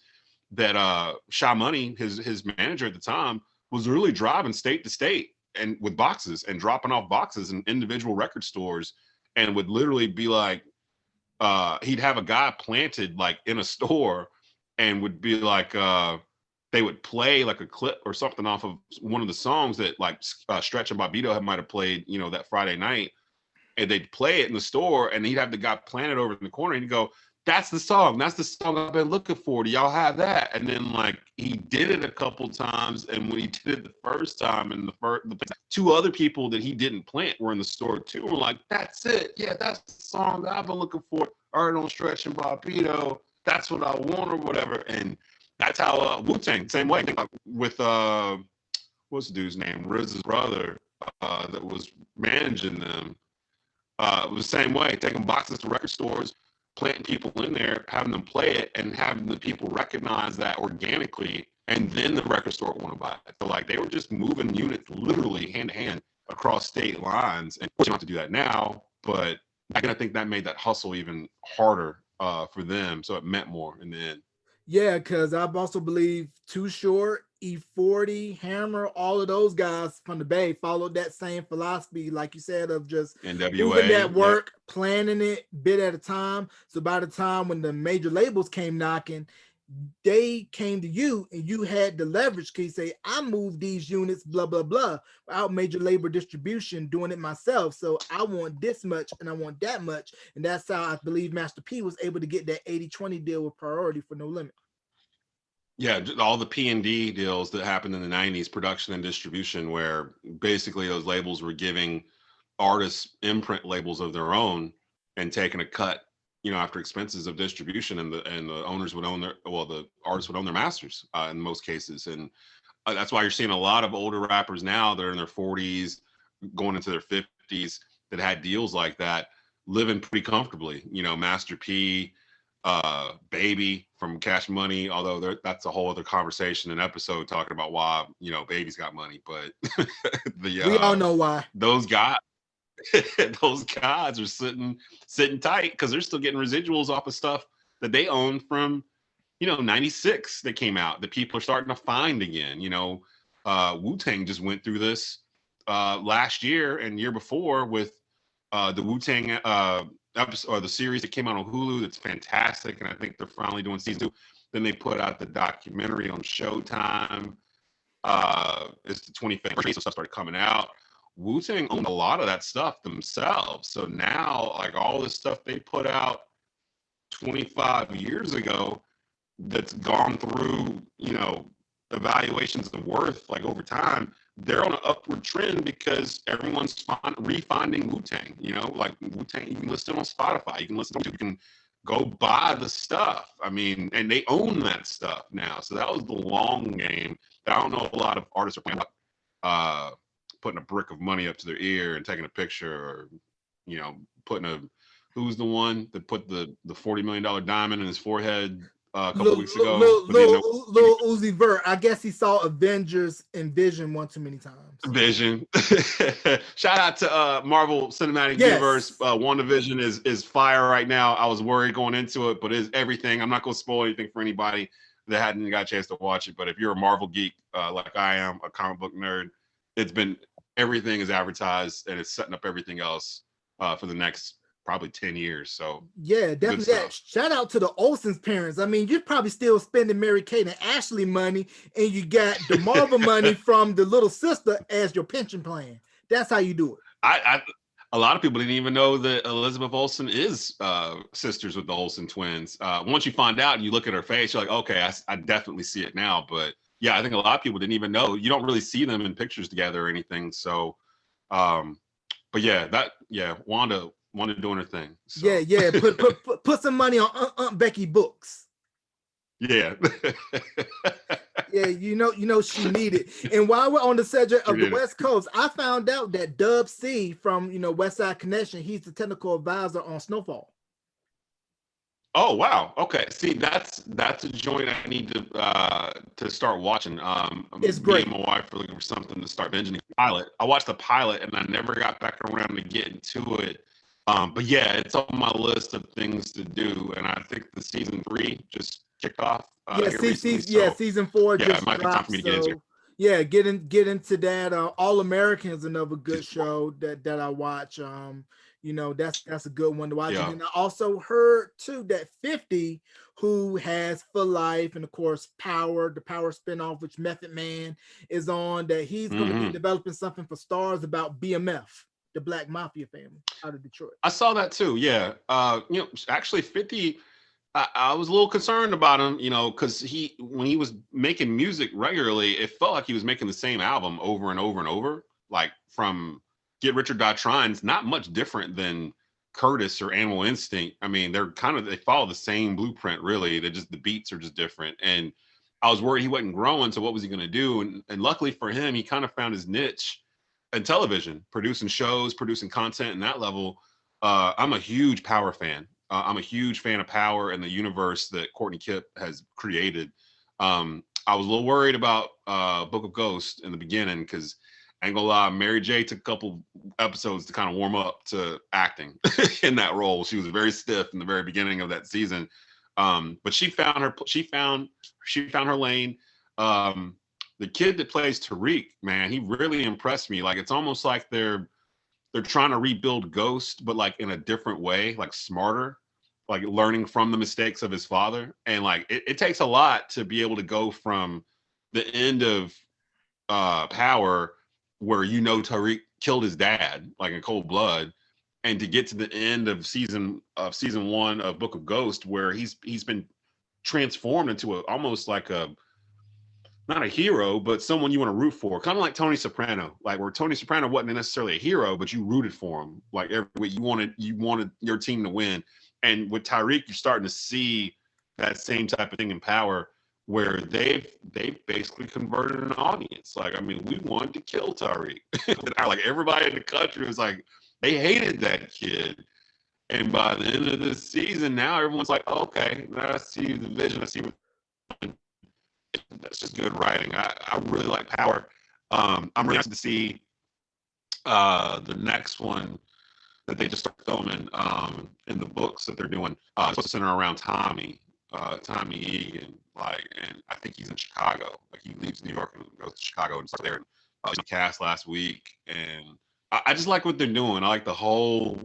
that Sha Money, his manager at the time, was really driving state to state and with boxes and dropping off boxes in individual record stores, and would literally be like, he'd have a guy planted like in a store and would be like, they would play like a clip or something off of one of the songs that like Stretch and Bobbito might have played, you know, that Friday night. And they'd play it in the store, and he'd have the guy planted over in the corner, and he'd go, that's the song I've been looking for. Do y'all have that? And then like he did it a couple times, and when he did it the first time, and the two other people that he didn't plant were in the store too, were like, that's it. Yeah, that's the song that I've been looking for. Art on Stretch and Bobbito. That's what I want or whatever. And that's how Wu-Tang, same way, with what's the dude's name? RZA's brother that was managing them. It was the same way, taking boxes to record stores, planting people in there, having them play it, and having the people recognize that organically, and then the record store want to buy it. So like they were just moving units literally hand to hand across state lines. And you don't have to do that now, but I think that made that hustle even harder for them. So it meant more in the end. Yeah, because I also believe Too Short, E40, Hammer, all of those guys from the Bay followed that same philosophy, like you said, of just NWA, moving that work, planning it bit at a time. So by the time when the major labels came knocking, they came to you and you had the leverage. Can you say, I moved these units, blah, blah, blah, without major labor distribution, doing it myself. So I want this much and I want that much. And that's how I believe Master P was able to get that 80-20 deal with Priority for No Limit. Yeah, all the P&D deals that happened in the 90s, production and distribution, where basically those labels were giving artists imprint labels of their own and taking a cut, you know, after expenses of distribution, and the owners would own the artists would own their masters in most cases. And that's why you're seeing a lot of older rappers now that are in their 40s, going into their 50s, that had deals like that, living pretty comfortably. You know, Master P, Baby from Cash Money, although that's a whole other conversation and episode talking about why, you know, Baby's got money, but we all know why. Those guys, those gods are sitting tight because they're still getting residuals off of stuff that they own from, 96 that came out that people are starting to find again. Wu-Tang just went through this last year and year before with the Wu-Tang episode, or the series that came out on Hulu that's fantastic, and I think they're finally doing season 2. Then they put out the documentary on Showtime. It's the 25th anniversary, so stuff started coming out. Wu-Tang owned a lot of that stuff themselves, so now like all the stuff they put out 25 years ago that's gone through, evaluations of worth like over time, they're on an upward trend because everyone's refinding Wu-Tang. Like Wu-Tang, you can listen on Spotify, you can go buy the stuff. I mean, and they own that stuff now. So that was the long game that I don't know a lot of artists are playing up, putting a brick of money up to their ear and taking a picture, or who's the one that put the $40 million diamond in his forehead a couple weeks ago? Lil Uzi Vert. I guess he saw Avengers and Vision one too many times. Vision. Shout out to Marvel Cinematic Universe. WandaVision is fire right now. I was worried going into it, but it's everything. I'm not going to spoil anything for anybody that hadn't got a chance to watch it. But if you're a Marvel geek like I am, a comic book nerd, everything is advertised and it's setting up everything else for the next probably 10 years. So yeah, definitely. Yeah. Shout out to the Olsen's parents. I mean, you're probably still spending Mary Kate and Ashley money, and you got the Marvel money from the little sister as your pension plan. That's how you do it. A lot of people didn't even know that Elizabeth Olsen is sisters with the Olsen twins. Once you find out and you look at her face, you're like, okay, I definitely see it now. But yeah, I think a lot of people didn't even know. You don't really see them in pictures together or anything. So, but yeah, Wanda doing her thing. So. Yeah. Put some money on Aunt Becky books. Yeah. Yeah, you know she needed. And while we're on the subject of the West Coast, I found out that Dub C from West Side Connection, he's the technical advisor on Snowfall. Oh wow. Okay. See, that's a joint I need to start watching. It's great. Me and my wife are looking for something to start binging. Pilot. I watched the pilot and I never got back around to getting to it. But yeah, it's on my list of things to do, and I think the season 3 just kicked off. Season 4 just might dropped. Be time for me to get into. Yeah, get into that. All Americans, another good show that I watch. That's a good one to watch. Yeah. And I also heard too that 50, who has For Life and of course Power, the Power spinoff, which Method Man is on, that he's going to be developing something for Stars about BMF, the Black Mafia family out of Detroit. I saw that too. Yeah. Actually 50, I was a little concerned about him, because when he was making music regularly, it felt like he was making the same album over and over and over. Like from Get Rich or Die Trying's not much different than Curtis or Animal Instinct. I mean, they follow the same blueprint, really. The beats are just different. And I was worried he wasn't growing. So what was he going to do? And luckily for him, he kind of found his niche in television, producing shows, producing content in that level. I'm a huge Power fan. I'm a huge fan of Power and the universe that Courtney Kipp has created. I was a little worried about Book of Ghosts in the beginning because I ain't gonna lie, Mary J took a couple episodes to kind of warm up to acting in that role. She was very stiff in the very beginning of that season, but she found her lane. The kid that plays Tariq, man, he really impressed me. Like, it's almost like they're trying to rebuild Ghost, but like in a different way, like smarter, like learning from the mistakes of his father. And like, it takes a lot to be able to go from the end of Power, where Tariq killed his dad, like in cold blood, and to get to the end of season 1 of Book of Ghost, where he's been transformed into almost like not a hero, but someone you want to root for, kind of like Tony Soprano, like where Tony Soprano wasn't necessarily a hero, but you rooted for him. Like every week, you wanted your team to win. And with Tariq, you're starting to see that same type of thing in Power, where they've basically converted an audience. Like, I mean, we wanted to kill Tariq. Like everybody in the country was like, they hated that kid. And by the end of this season, now everyone's like, oh, okay, now I see the vision. I see what. That's just good writing. I really like Power. I'm really excited to see the next one. that they just started filming in the books that they're doing. It's supposed to center around Tommy Egan, and I think he's in Chicago. Like he leaves New York and goes to Chicago and starts there. And he cast last week, and I just like what they're doing. I like the whole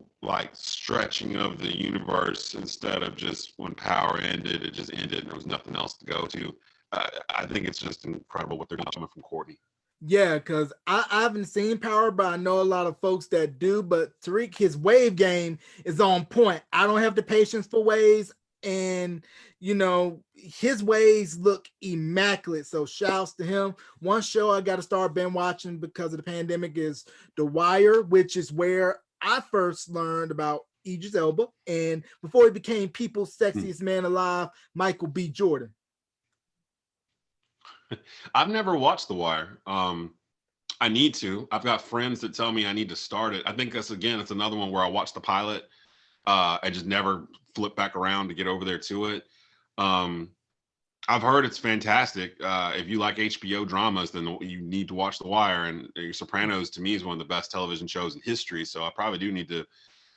stretching of the universe instead of just when power ended, it just ended and there was nothing else to go to. I think it's just incredible what they're doing coming from Courtney. Yeah, because I haven't seen Power, but I know a lot of folks that do. But Tariq, his wave game is on point. I don't have the patience for waves, and his waves look immaculate. So shouts to him. One show I got to start binge watching because of the pandemic is The Wire, which is where I first learned about Idris Elba, and before he became people's sexiest man alive, Michael B. Jordan. I've never watched The Wire. I need to. I've got friends that tell me I need to start it. I think it's another one where I watched the pilot. I just never flip back around to get over there to it. I've heard it's fantastic. If you like HBO dramas, then you need to watch The Wire. And Sopranos, to me, is one of the best television shows in history. So I probably do need to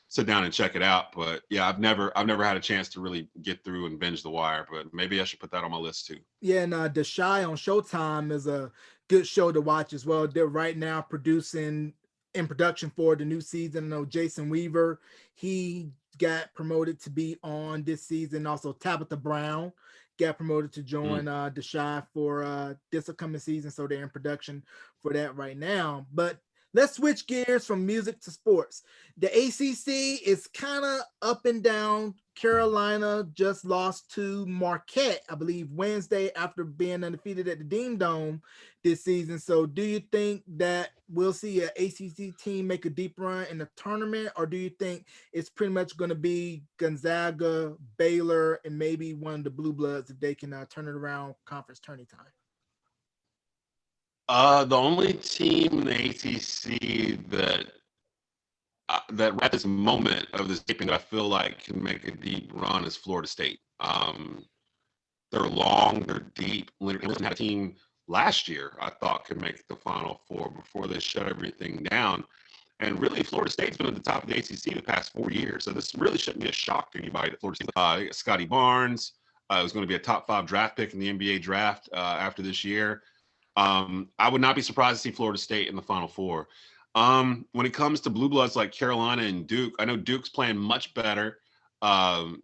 sit down and check it out. But yeah, I've never had a chance to really get through and binge The Wire. But maybe I should put that on my list too. Yeah, and The Shy on Showtime is a good show to watch as well. They're right now producing in production for the new season. I know Jason Weaver, he got promoted to be on this season. Also, Tabitha Brown got promoted to join The Shy for this upcoming season. So they're in production for that right now. But let's switch gears from music to sports. The ACC is kind of up and down. Carolina just lost to Marquette, I believe, Wednesday after being undefeated at the Dean Dome this season. So do you think that we'll see an ACC team make a deep run in the tournament, or do you think it's pretty much going to be Gonzaga, Baylor, and maybe one of the Blue Bloods if they can turn it around conference tourney time? The only team in the ACC that at this moment of this taping that I feel like can make a deep run is Florida State. They're long, they're deep. Winston had a team last year I thought could make the Final Four before they shut everything down. And really, Florida State's been at the top of the ACC the past 4 years. So this really shouldn't be a shock to anybody that Florida State. Scotty Barnes was going to be a top 5 draft pick in the NBA draft after this year. I would not be surprised to see Florida State in the Final Four. When it comes to Blue Bloods like Carolina and Duke, I know Duke's playing much better. I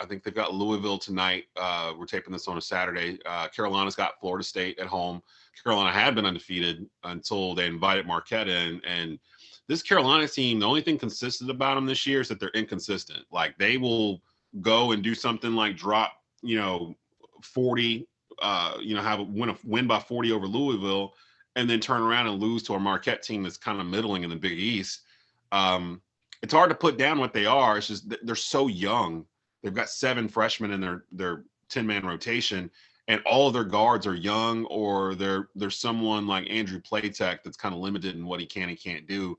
think they've got Louisville tonight. We're taping this on a Saturday. Carolina's got Florida State at home. Carolina had been undefeated until they invited Marquette in. And this Carolina team, the only thing consistent about them this year is that they're inconsistent. Like they will go and do something like drop, 40, win by 40 over Louisville, and then turn around and lose to a Marquette team that's kind of middling in the Big East. It's hard to put down what they are. It's just they're so young. They've got 7 freshmen in their 10-man rotation, and all of their guards are young, or there's someone like Andrew Platek that's kind of limited in what he can and can't do.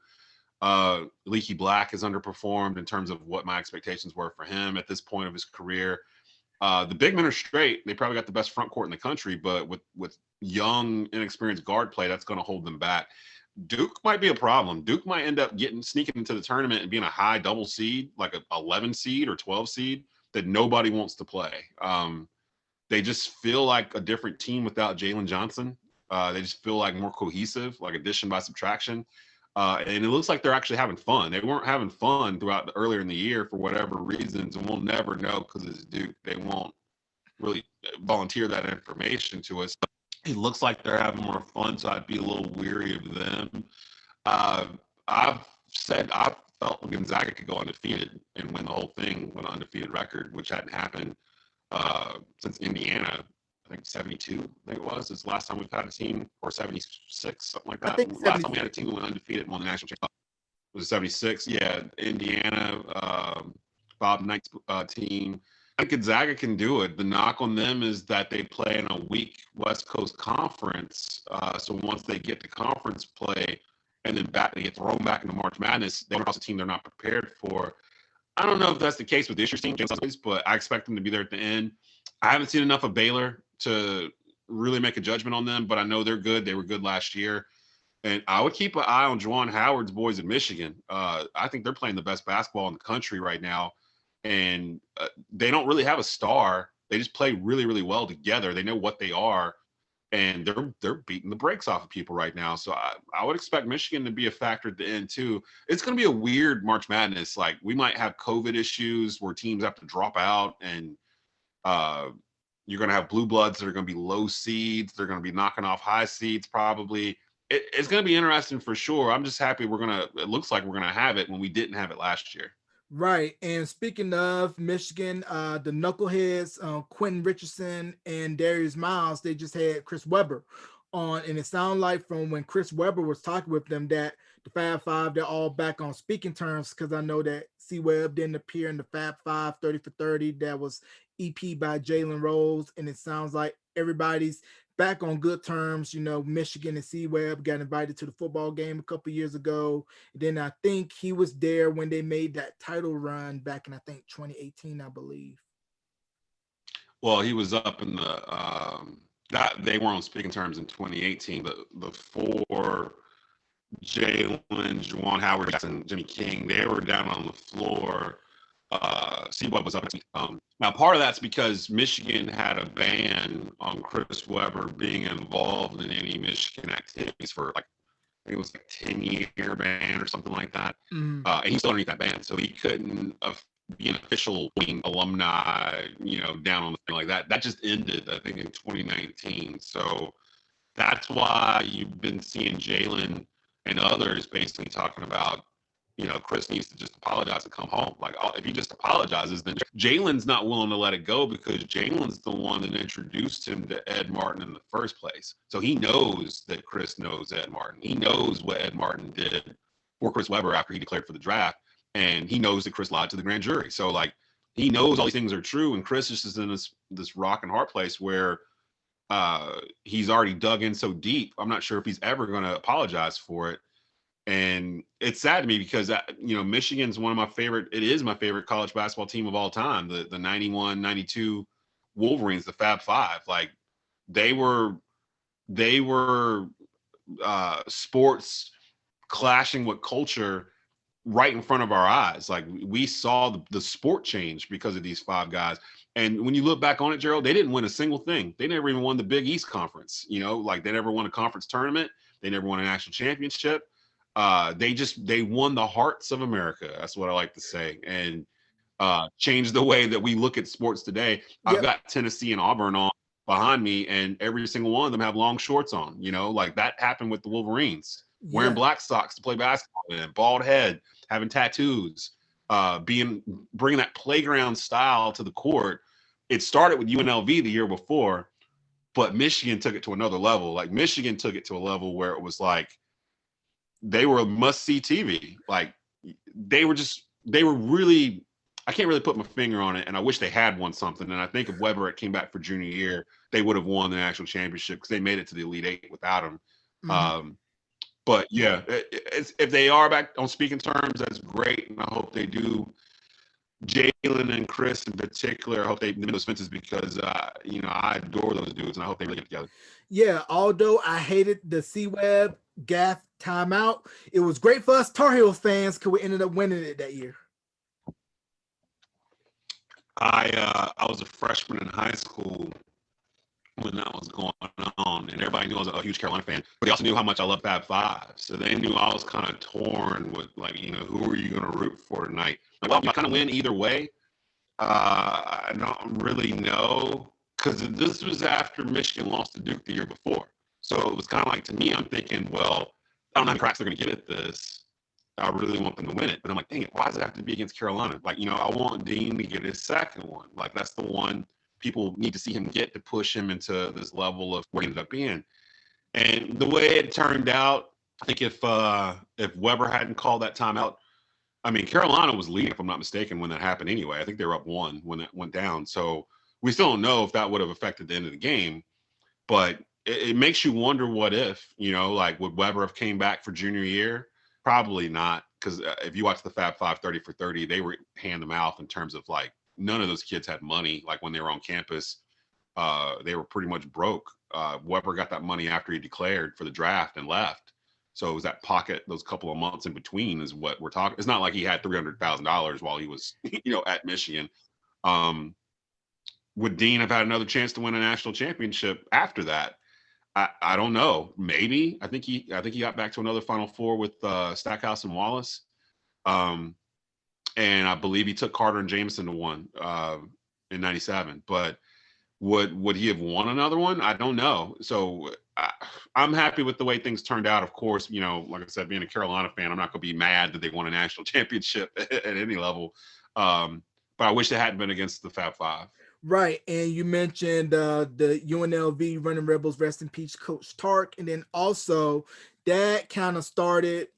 Leaky Black has underperformed in terms of what my expectations were for him at this point of his career. The big men are straight. They probably got the best front court in the country, but with young, inexperienced guard play, that's going to hold them back. Duke might be a problem. Duke might end up sneaking into the tournament and being a high double seed, like an 11 seed or 12 seed that nobody wants to play. They just feel like a different team without Jalen Johnson. They just feel like more cohesive, like addition by subtraction. And it looks like they're actually having fun. They weren't having fun throughout earlier in the year for whatever reasons, and we'll never know because it's Duke. They won't really volunteer that information to us. It looks like they're having more fun, so I'd be a little weary of them. I've felt Gonzaga could go undefeated and win the whole thing with an undefeated record, which hadn't happened since Indiana. I think 72, I think it was. It's the last time we've had a team, or 76, something like that. I think last time we had a team who went undefeated and won the national championship was 76. Yeah, Indiana, Bob Knight's team. I think Gonzaga can do it. The knock on them is that they play in a weak West Coast conference. So once they get to conference play and then they get thrown back into March Madness, they're also a team they're not prepared for. I don't know if that's the case with this year's team, but I expect them to be there at the end. I haven't seen enough of Baylor to really make a judgment on them, but I know they're good. They were good last year. And I would keep an eye on Juwan Howard's boys in Michigan. I think they're playing the best basketball in the country right now. And they don't really have a star. They just play really, really well together. They know what they are, and they're beating the brakes off of people right now. So I would expect Michigan to be a factor at the end too. It's going to be a weird March Madness. Like we might have COVID issues where teams have to drop out, and you're going to have blue bloods that are going to be low seeds. They're going to be knocking off high seeds probably. It's going to be interesting for sure. I'm just happy it looks like we're going to have it when we didn't have it last year. Right. And speaking of Michigan, the Knuckleheads, Quentin Richardson and Darius Miles, they just had Chris Webber on. And it sounded like from when Chris Webber was talking with them that the Fab Five, they're all back on speaking terms, because I know that C Webb didn't appear in the Fab Five 30 for 30 that was EP by Jalen Rose. And it sounds like everybody's back on good terms. You know, Michigan and C Webb got invited to the football game a couple years ago. Then I think he was there when they made that title run back in, I think, 2018, I believe. Well, he was up in the that they were on speaking terms in 2018, but before Jalen, Juwan Howard, Jackson, Jimmy King, they were down on the floor. C-Web was up. Now, part of that's because Michigan had a ban on Chris Webber being involved in any Michigan activities for like, I think it was like 10-year ban or something like that. And he's still underneath that ban, so he couldn't be an official alumni, down on the thing like that. That just ended, I think, in 2019. So that's why you've been seeing Jalen and others basically talking about, Chris needs to just apologize and come home. Like, if he just apologizes, then Jalen's not willing to let it go, because Jalen's the one that introduced him to Ed Martin in the first place. So he knows that Chris knows Ed Martin. He knows what Ed Martin did for Chris Webber after he declared for the draft. And he knows that Chris lied to the grand jury. So, like, he knows all these things are true. And Chris is just in this rock and hard place where he's already dug in so deep. I'm not sure if he's ever going to apologize for it. And it's sad to me because, Michigan's it is my favorite college basketball team of all time. The 91, 92 Wolverines, the Fab Five. Like, they were sports clashing with culture right in front of our eyes. Like, we saw the sport change because of these five guys. And when you look back on it, Gerald, they didn't win a single thing. They never even won the Big East Conference. Like, they never won a conference tournament. They never won a national championship. They won the hearts of America. That's what I like to say. And changed the way that we look at sports today. Yep. I've got Tennessee and Auburn on behind me, and every single one of them have long shorts on. Like that happened with the Wolverines. Wearing black socks to play basketball in, bald head, having tattoos, bringing that playground style to the court. It started with UNLV the year before, but Michigan took it to another level. Like, Michigan took it to a level where it was like they were a must-see TV. Like, they were really, I can't really put my finger on it, and I wish they had won something. And I think if Webber came back for junior year, they would have won the national championship, because they made it to the Elite Eight without him. But yeah, if they are back on speaking terms, that's great, and I hope they do. Jalen and Chris in particular, I hope they mend those fences, because I adore those dudes, and I hope they really get together. Yeah, although I hated the C-Web gaff timeout, it was great for us Tar Heels fans because we ended up winning it that year. I was a freshman in high school when that was going on, and everybody knew I was a huge Carolina fan, but they also knew how much I love Fab Five. So they knew I was kind of torn with, like, who are you going to root for tonight? Like, well, I kind of win either way. I don't really know, because this was after Michigan lost to Duke the year before. So it was kind of like, to me, I'm thinking, well, I don't know how many cracks they're going to get at this. I really want them to win it. But I'm like, dang it, why does it have to be against Carolina? Like, I want Dean to get his second one. Like, that's the one people need to see him get to push him into this level of where he ended up being. And the way it turned out, I think if Webber hadn't called that timeout, I mean, Carolina was leading, if I'm not mistaken, when that happened anyway. I think they were up 1 when that went down. So we still don't know if that would have affected the end of the game. But it makes you wonder, what if, like, would Webber have came back for junior year? Probably not, because if you watch the Fab Five 30 for 30, they were hand to mouth in terms of, like, none of those kids had money. Like, when they were on campus, they were pretty much broke. Webber got that money after he declared for the draft and left. So it was that pocket, those couple of months in between is what we're talking. It's not like he had $300,000 while he was, at Michigan. Um, would Dean have had another chance to win a national championship after that? I don't know. Maybe. I think he got back to another Final Four with Stackhouse and Wallace. And I believe he took Carter and Jameson to one in '97. But would he have won another one? I don't know. So I'm happy with the way things turned out. Of course, like I said, being a Carolina fan, I'm not going to be mad that they won a national championship at any level. But I wish it hadn't been against the Fab Five. Right, and you mentioned the UNLV Running Rebels, rest in peace, Coach Tark, and then also that kind of started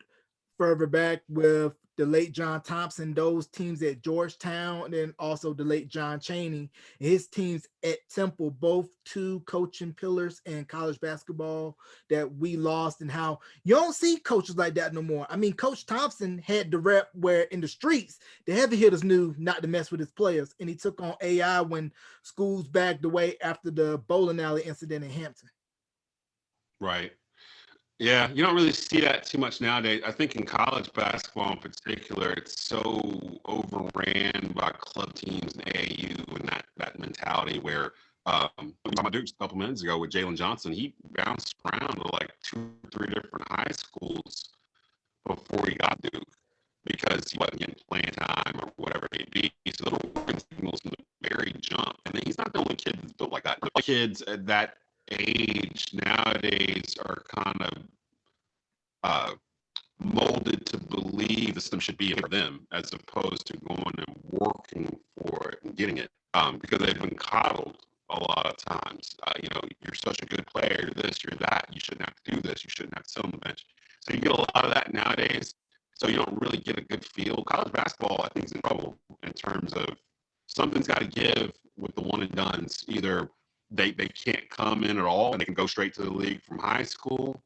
further back with the late John Thompson, those teams at Georgetown, and then also the late John Chaney, and his teams at Temple, both two coaching pillars in college basketball that we lost, and how you don't see coaches like that no more. I mean, Coach Thompson had the rep where in the streets, the heavy hitters knew not to mess with his players, and he took on AI when schools backed away after the bowling alley incident in Hampton. Right. Yeah, you don't really see that too much nowadays. I think in college basketball in particular, it's so overran by club teams and AAU and that mentality where we talked about Duke a couple minutes ago with Jalen Johnson. He bounced around to like 2 or 3 different high schools before he got Duke because he wasn't getting playing time or whatever it may be. So little warning signals from the very jump. And then he's not the only kid that's built like that. The kids at that age nowadays are kind of molded to believe the system should be for them as opposed to going and working for it and getting it because they've been coddled a lot of times. You're such a good player, you're this, you're that, you shouldn't have to do this, you shouldn't have to sit on the bench. So you get a lot of that nowadays. So you don't really get a good feel. College basketball, I think, is in trouble in terms of something's got to give with the one and dones. Either they can't come in at all and they can go straight to the league from high school,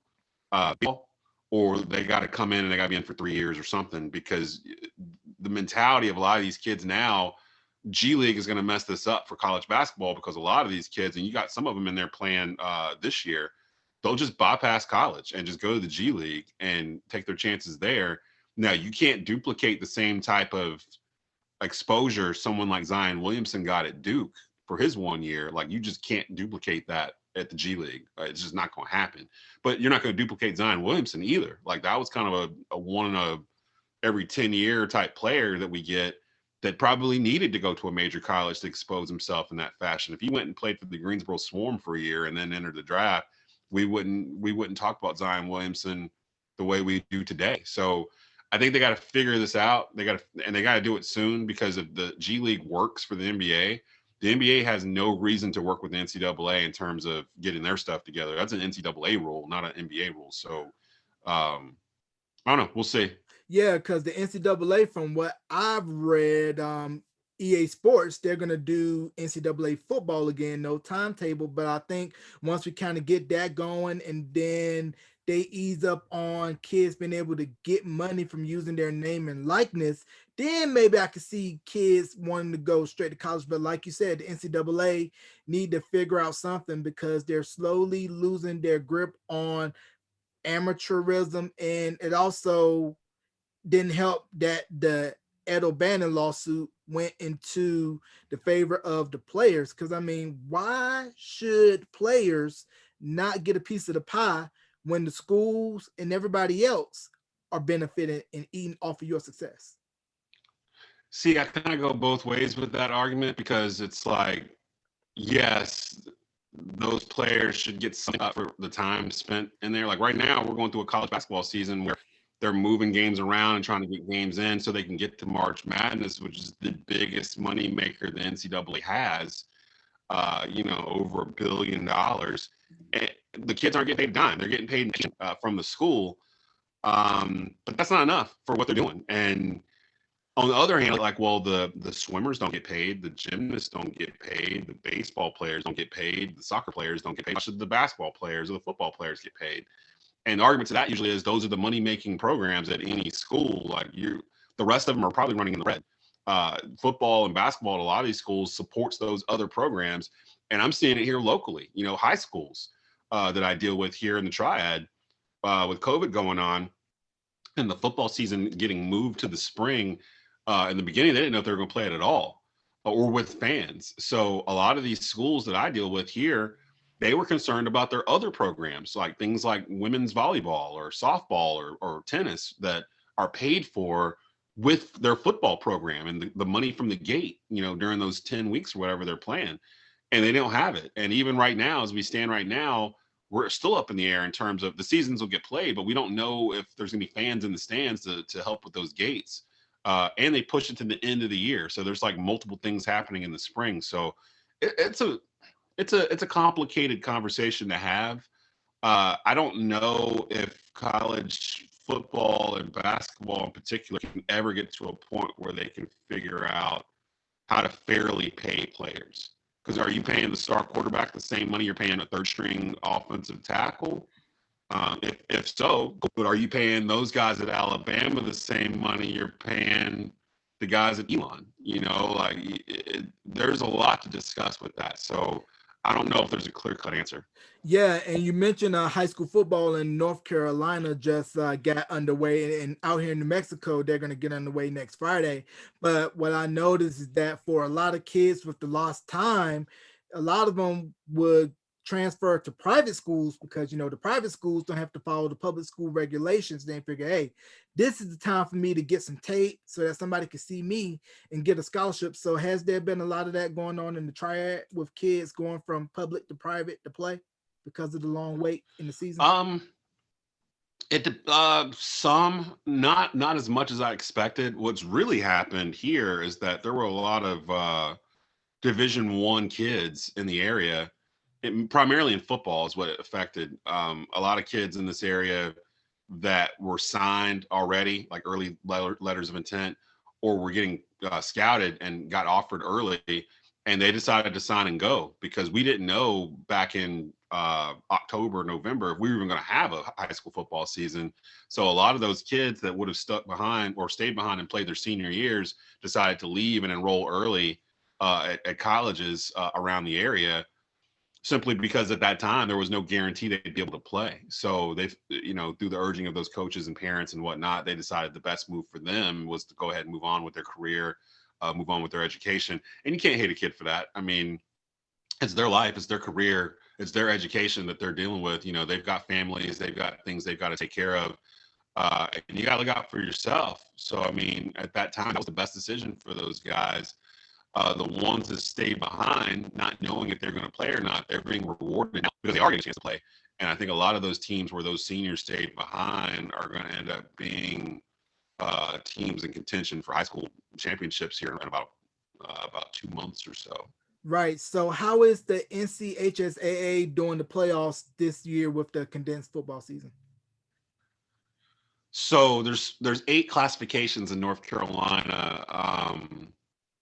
or they got to come in and they got to be in for 3 years or something, because the mentality of a lot of these kids now, G League is going to mess this up for college basketball, because a lot of these kids, and you got some of them in there playing this year, they'll just bypass college and just go to the G League and take their chances there. Now, you can't duplicate the same type of exposure someone like Zion Williamson got at Duke for his 1 year. Like, you just can't duplicate that at the G League. It's just not going to happen. But you're not going to duplicate Zion Williamson either. Like, that was kind of a one in a every 10-year type player that we get that probably needed to go to a major college to expose himself in that fashion. If he went and played for the Greensboro Swarm for a year and then entered the draft, we wouldn't talk about Zion Williamson the way we do today. So I think they got to figure this out. They got to do it soon, because if the G League works for the NBA has no reason to work with the NCAA in terms of getting their stuff together. That's an NCAA rule, not an NBA rule. So I don't know. We'll see. Yeah, because the NCAA, from what I've read, EA Sports, they're going to do NCAA football again, no timetable. But I think once we kind of get that going, and then they ease up on kids being able to get money from using their name and likeness, then maybe I could see kids wanting to go straight to college. But like you said, the NCAA need to figure out something, because they're slowly losing their grip on amateurism. And it also didn't help that the Ed O'Bannon lawsuit went into the favor of the players. Because, I mean, why should players not get a piece of the pie when the schools and everybody else are benefiting and eating off of your success? See, I kind of go both ways with that argument, because it's like, yes, those players should get something up for the time spent in there. Like right now, we're going through a college basketball season where they're moving games around and trying to get games in so they can get to March Madness, which is the biggest money maker the NCAA has, over $1 billion. And the kids aren't getting paid a dime. They're getting paid from the school. But that's not enough for what they're doing. And on the other hand, like, well, the swimmers don't get paid, the gymnasts don't get paid, the baseball players don't get paid, the soccer players don't get paid, much of the basketball players or the football players get paid. And the argument to that usually is those are the money-making programs at any school. Like, the rest of them are probably running in the red. Football and basketball at a lot of these schools supports those other programs. And I'm seeing it here locally, high schools that I deal with here in the Triad. with COVID going on and the football season getting moved to the spring, in the beginning, they didn't know if they were going to play it at all or with fans. So a lot of these schools that I deal with here, they were concerned about their other programs, like things like women's volleyball or softball or tennis that are paid for with their football program and the money from the gate, during those 10 weeks or whatever they're playing. And they don't have it. And even right now, as we stand right now, we're still up in the air in terms of the seasons will get played, but we don't know if there's going to be fans in the stands to help with those gates. And they push it to the end of the year, so there's like multiple things happening in the spring. So it's a complicated conversation to have. I don't know if college football and basketball in particular can ever get to a point where they can figure out how to fairly pay players. Because are you paying the star quarterback the same money you're paying a third string offensive tackle? If so, but are you paying those guys at Alabama the same money you're paying the guys at Elon? There's a lot to discuss with that. So I don't know if there's a clear-cut answer. Yeah, and you mentioned high school football in North Carolina just got underway, and out here in New Mexico, they're going to get underway next Friday. But what I noticed is that for a lot of kids with the lost time, a lot of them would transfer to private schools because the private schools don't have to follow the public school regulations. They figure, hey, this is the time for me to get some tape so that somebody can see me and get a scholarship. So has there been a lot of that going on in the triad with kids going from public to private to play because of the long wait in the season? Some, not as much as I expected. What's really happened here is that there were a lot of Division I kids in the area. Primarily in football is what it affected. A lot of kids in this area that were signed already, like early letters of intent, or were getting scouted and got offered early, and they decided to sign and go because we didn't know back in October, November, if we were even going to have a high school football season. So a lot of those kids that would have stuck behind or stayed behind and played their senior years decided to leave and enroll early at colleges around the area, simply because at that time there was no guarantee they'd be able to play. So they, through the urging of those coaches and parents and whatnot, they decided the best move for them was to go ahead and move on with their career, move on with their education. And you can't hate a kid for that. I mean, it's their life, it's their career, it's their education that they're dealing with. They've got families, they've got things they've got to take care of. And you got to look out for yourself. So, I mean, at that time, that was the best decision for those guys. The ones that stay behind, not knowing if they're going to play or not, they're being rewarded now because they are getting a chance to play. And I think a lot of those teams where those seniors stayed behind are going to end up being teams in contention for high school championships here in about 2 months or so. Right. So how is the NCHSAA doing the playoffs this year with the condensed football season? So there's 8 classifications in North Carolina.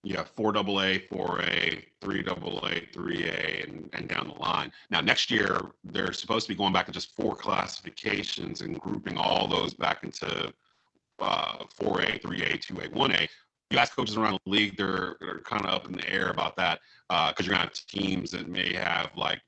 Yeah, 4AA, 4A, 3AA, 3A, and down the line. Now, next year, they're supposed to be going back to just 4 classifications and grouping all those back into 4A, 3A, 2A, 1A. You ask coaches around the league, they're kind of up in the air about that because you're going to have teams that may have like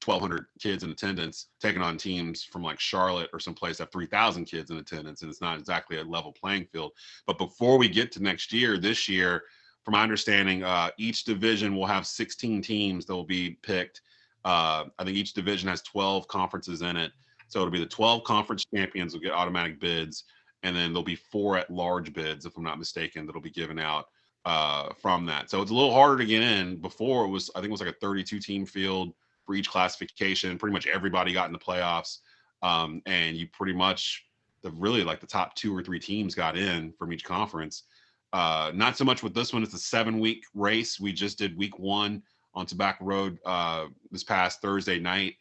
1,200 kids in attendance taking on teams from like Charlotte or someplace that have 3,000 kids in attendance, and it's not exactly a level playing field. But before we get to next year, this year, from my understanding, each division will have 16 teams that will be picked. I think each division has 12 conferences in it. So it'll be the 12 conference champions will get automatic bids, and then there'll be 4 at-large bids, if I'm not mistaken, that'll be given out from that. So it's a little harder to get in. Before, I think it was like a 32-team field for each classification. Pretty much everybody got in the playoffs, and you pretty much, really like the top 2 or 3 teams got in from each conference. Not so much with this one. It's a 7-week race. We just did week 1 on Tobacco Road this past Thursday night.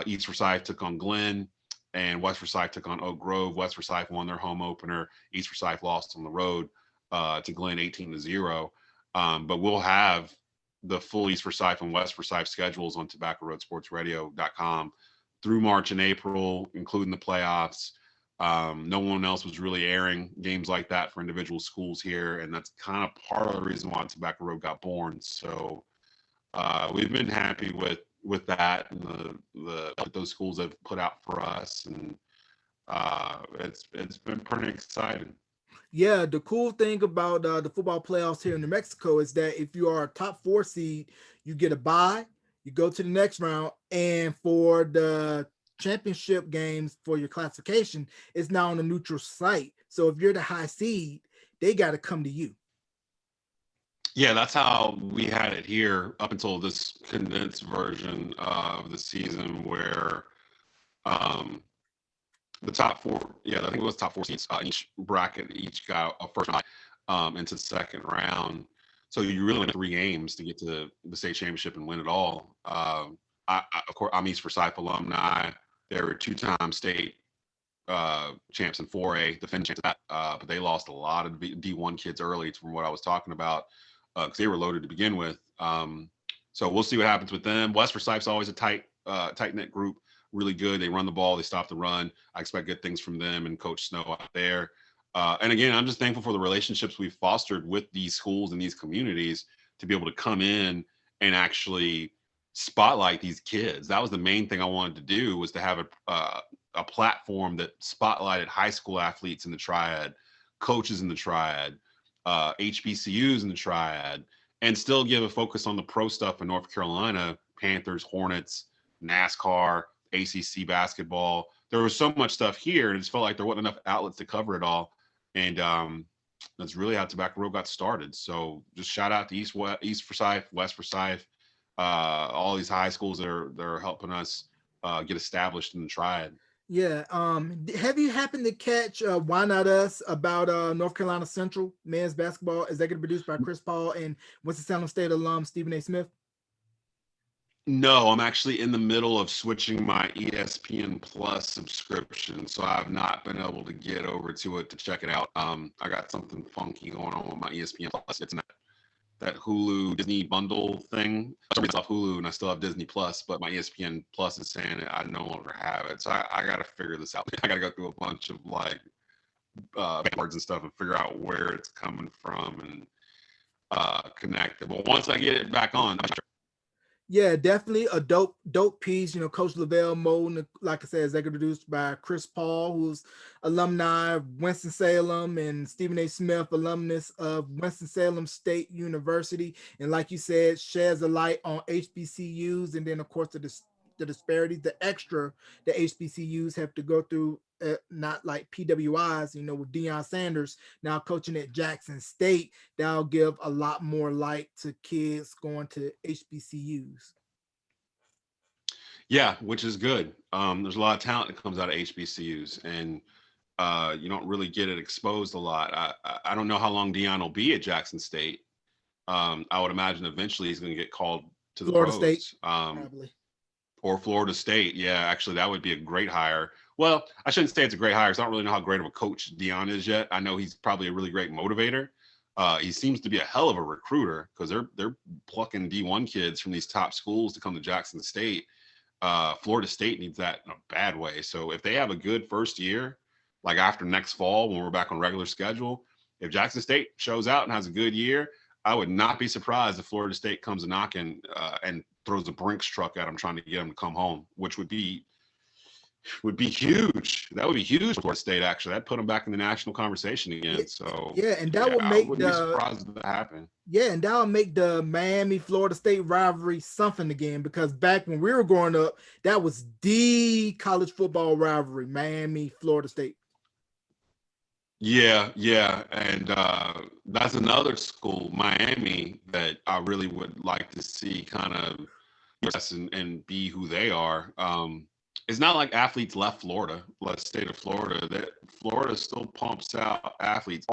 East Forsyth took on Glenn, and West Forsyth took on Oak Grove. West Forsyth won their home opener. East Forsyth lost on the road to Glenn 18-0. But we'll have the full East Forsyth and West Forsyth schedules on tobaccoroadsportsradio.com through March and April, including the playoffs. No one else was really airing games like that for individual schools here, and that's kind of part of the reason why Tobacco Road got born. So we've been happy with that and the those schools have put out for us, and It's been pretty exciting. Yeah, the cool thing about the football playoffs here in New Mexico is that if you are a top 4 seed, you get a bye, you go to the next round, and for the championship games for your classification, it's now on a neutral site. So if you're the high seed, they got to come to you. Yeah, that's how we had it here up until this condensed version of the season, where um, the top four, yeah, I think it was top four seeds each bracket, each got a first round into the second round. So you really only have 3 games to get to the state championship and win it all. Of course, I'm East Forsyth alumni. They were 2-time state champs in 4A, defending champs of that, but they lost a lot of D1 kids early from what I was talking about because they were loaded to begin with. So we'll see what happens with them. West Forsyth's always a tight knit group, really good. They run the ball, they stop the run. I expect good things from them and Coach Snow out there. And again, I'm just thankful for the relationships we've fostered with these schools and these communities to be able to come in and actually spotlight these kids. That was the main thing I wanted to do, was to have a platform that spotlighted high school athletes in the triad, coaches in the triad, HBCUs in the triad, and still give a focus on the pro stuff in North Carolina, Panthers, Hornets, NASCAR, ACC basketball. There was so much stuff here, and it just felt like there wasn't enough outlets to cover it all. And that's really how Tobacco Road got started. So just shout out to East Forsyth, West Forsyth, all these high schools that are helping us get established in the triad. Yeah. Have you happened to catch Why Not Us about North Carolina Central men's basketball, executive produced by Chris Paul and Winston-Salem State alum Stephen A. Smith? No, I'm actually in the middle of switching my ESPN Plus subscription, so I've not been able to get over to it to check it out. I got something funky going on with my ESPN Plus. It's in that Hulu Disney bundle thing. It's off Hulu, and I still have Disney Plus, but my ESPN Plus is saying I no longer have it. So I got to figure this out. I got to go through a bunch of like words and stuff and figure out where it's coming from and connect it. But once I get it back on, Yeah, definitely a dope piece. You know, Coach Lavelle Moe, like I said, executive produced by Chris Paul, who's alumni of Winston-Salem, and Stephen A. Smith, alumnus of Winston-Salem State University. And like you said, sheds a light on HBCUs, and then of course the disparities, the extra the HBCUs have to go through, not like PWIs, you know, with Deion Sanders now coaching at Jackson State. That'll give a lot more light to kids going to HBCUs. yeah, which is good. There's a lot of talent that comes out of HBCUs, and you don't really get it exposed a lot. I don't know how long Deion will be at Jackson State. I would imagine eventually he's going to get called to the Florida pros. State, probably. Or Florida State. Yeah, actually, that would be a great hire. Well, I shouldn't say it's a great hire. I don't really know how great of a coach Deion is yet. I know he's probably a really great motivator. He seems to be a hell of a recruiter because they're plucking D1 kids from these top schools to come to Jackson State. Florida State needs that in a bad way. So if they have a good first year, like after next fall when we're back on regular schedule, if Jackson State shows out and has a good year, I would not be surprised if Florida State comes a knocking and throws a Brinks truck at them trying to get them to come home, which would be huge. That would be huge for Florida State. Actually, that'd put them back in the national conversation again. So yeah, and that would make I wouldn't be surprised if that happened. Yeah, and that'll make the Miami Florida State rivalry something again, because back when we were growing up, that was the college football rivalry, Miami Florida State. Yeah, and that's another school, Miami, that I really would like to see kind of and be who they are. It's not like athletes left Florida, left state of Florida. That Florida still pumps out athletes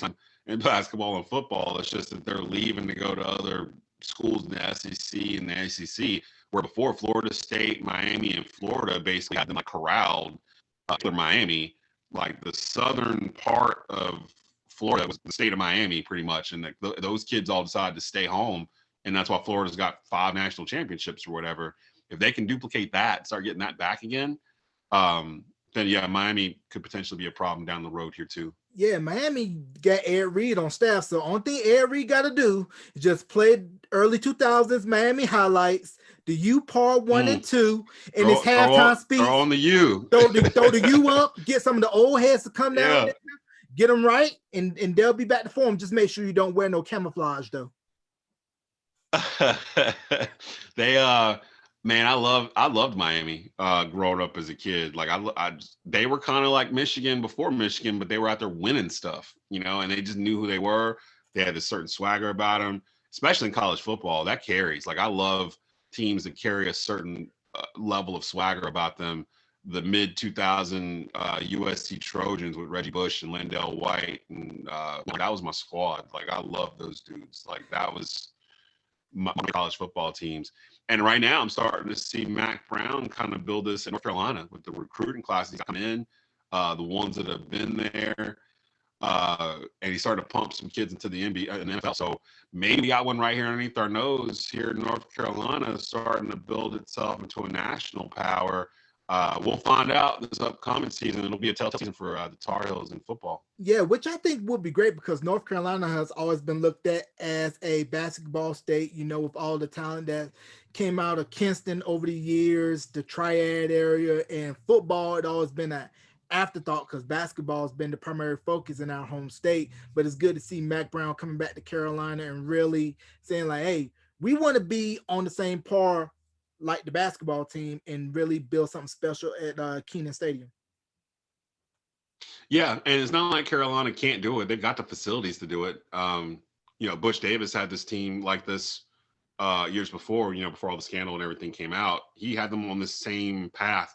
in basketball and football. It's just that they're leaving to go to other schools in the SEC and the ACC, where before Florida State, Miami, and Florida basically had them like corralled Miami. Like the southern part of Florida was the state of Miami pretty much. And those kids all decided to stay home. And that's why Florida's got 5 national championships or whatever. If they can duplicate that, start getting that back again, then yeah, Miami could potentially be a problem down the road here too. Yeah, Miami got Ed Reed on staff. So only thing Ed Reed got to do is just play early 2000s Miami highlights, The U par 1 and 2, and it's Throw halftime speech. on the U. Throw the U up. Get some of the old heads to come down Yeah. there. Get them right, and they'll be back to form. Just make sure you don't wear no camouflage, though. They man, I loved Miami growing up as a kid. Like they were kind of like Michigan before Michigan, but they were out there winning stuff, and they just knew who they were. They had a certain swagger about them, especially in college football. That carries. Like I love teams that carry a certain level of swagger about them. The mid 2000 USC Trojans with Reggie Bush and Lindell White, and that was my squad. Like I love those dudes. Like that was my college football teams. And right now I'm starting to see Mac Brown kind of build this in North Carolina with the recruiting classes come in, the ones that have been there. And he started to pump some kids into the NBA and NFL. So maybe we got one right here underneath our nose here in North Carolina starting to build itself into a national power. We'll find out this upcoming season. It'll be a telltale season for the Tar Heels in football. Yeah, which I think would be great because North Carolina has always been looked at as a basketball state, with all the talent that came out of Kinston over the years, the Triad area, and football had always been an afterthought because basketball has been the primary focus in our home state. But it's good to see Mac Brown coming back to Carolina and really saying like, hey, we want to be on the same par like the basketball team and really build something special at Kenan Stadium. Yeah, and it's not like Carolina can't do it. They've got the facilities to do it. Butch Davis had this team like this years before, before all the scandal and everything came out. He had them on the same path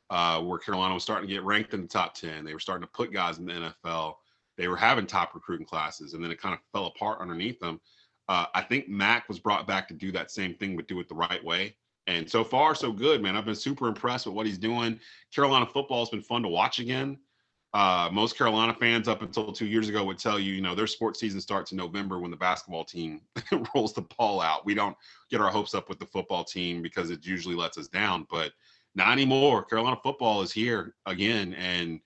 where Carolina was starting to get ranked in the top 10. They were starting to put guys in the NFL. They were having top recruiting classes, and then it kind of fell apart underneath them. I think Mac was brought back to do that same thing, but do it the right way. And so far, so good, man. I've been super impressed with what he's doing. Carolina football has been fun to watch again. Most Carolina fans up until 2 years ago would tell you, their sports season starts in November when the basketball team rolls the ball out. We don't get our hopes up with the football team because it usually lets us down, but not anymore. Carolina football is here again, and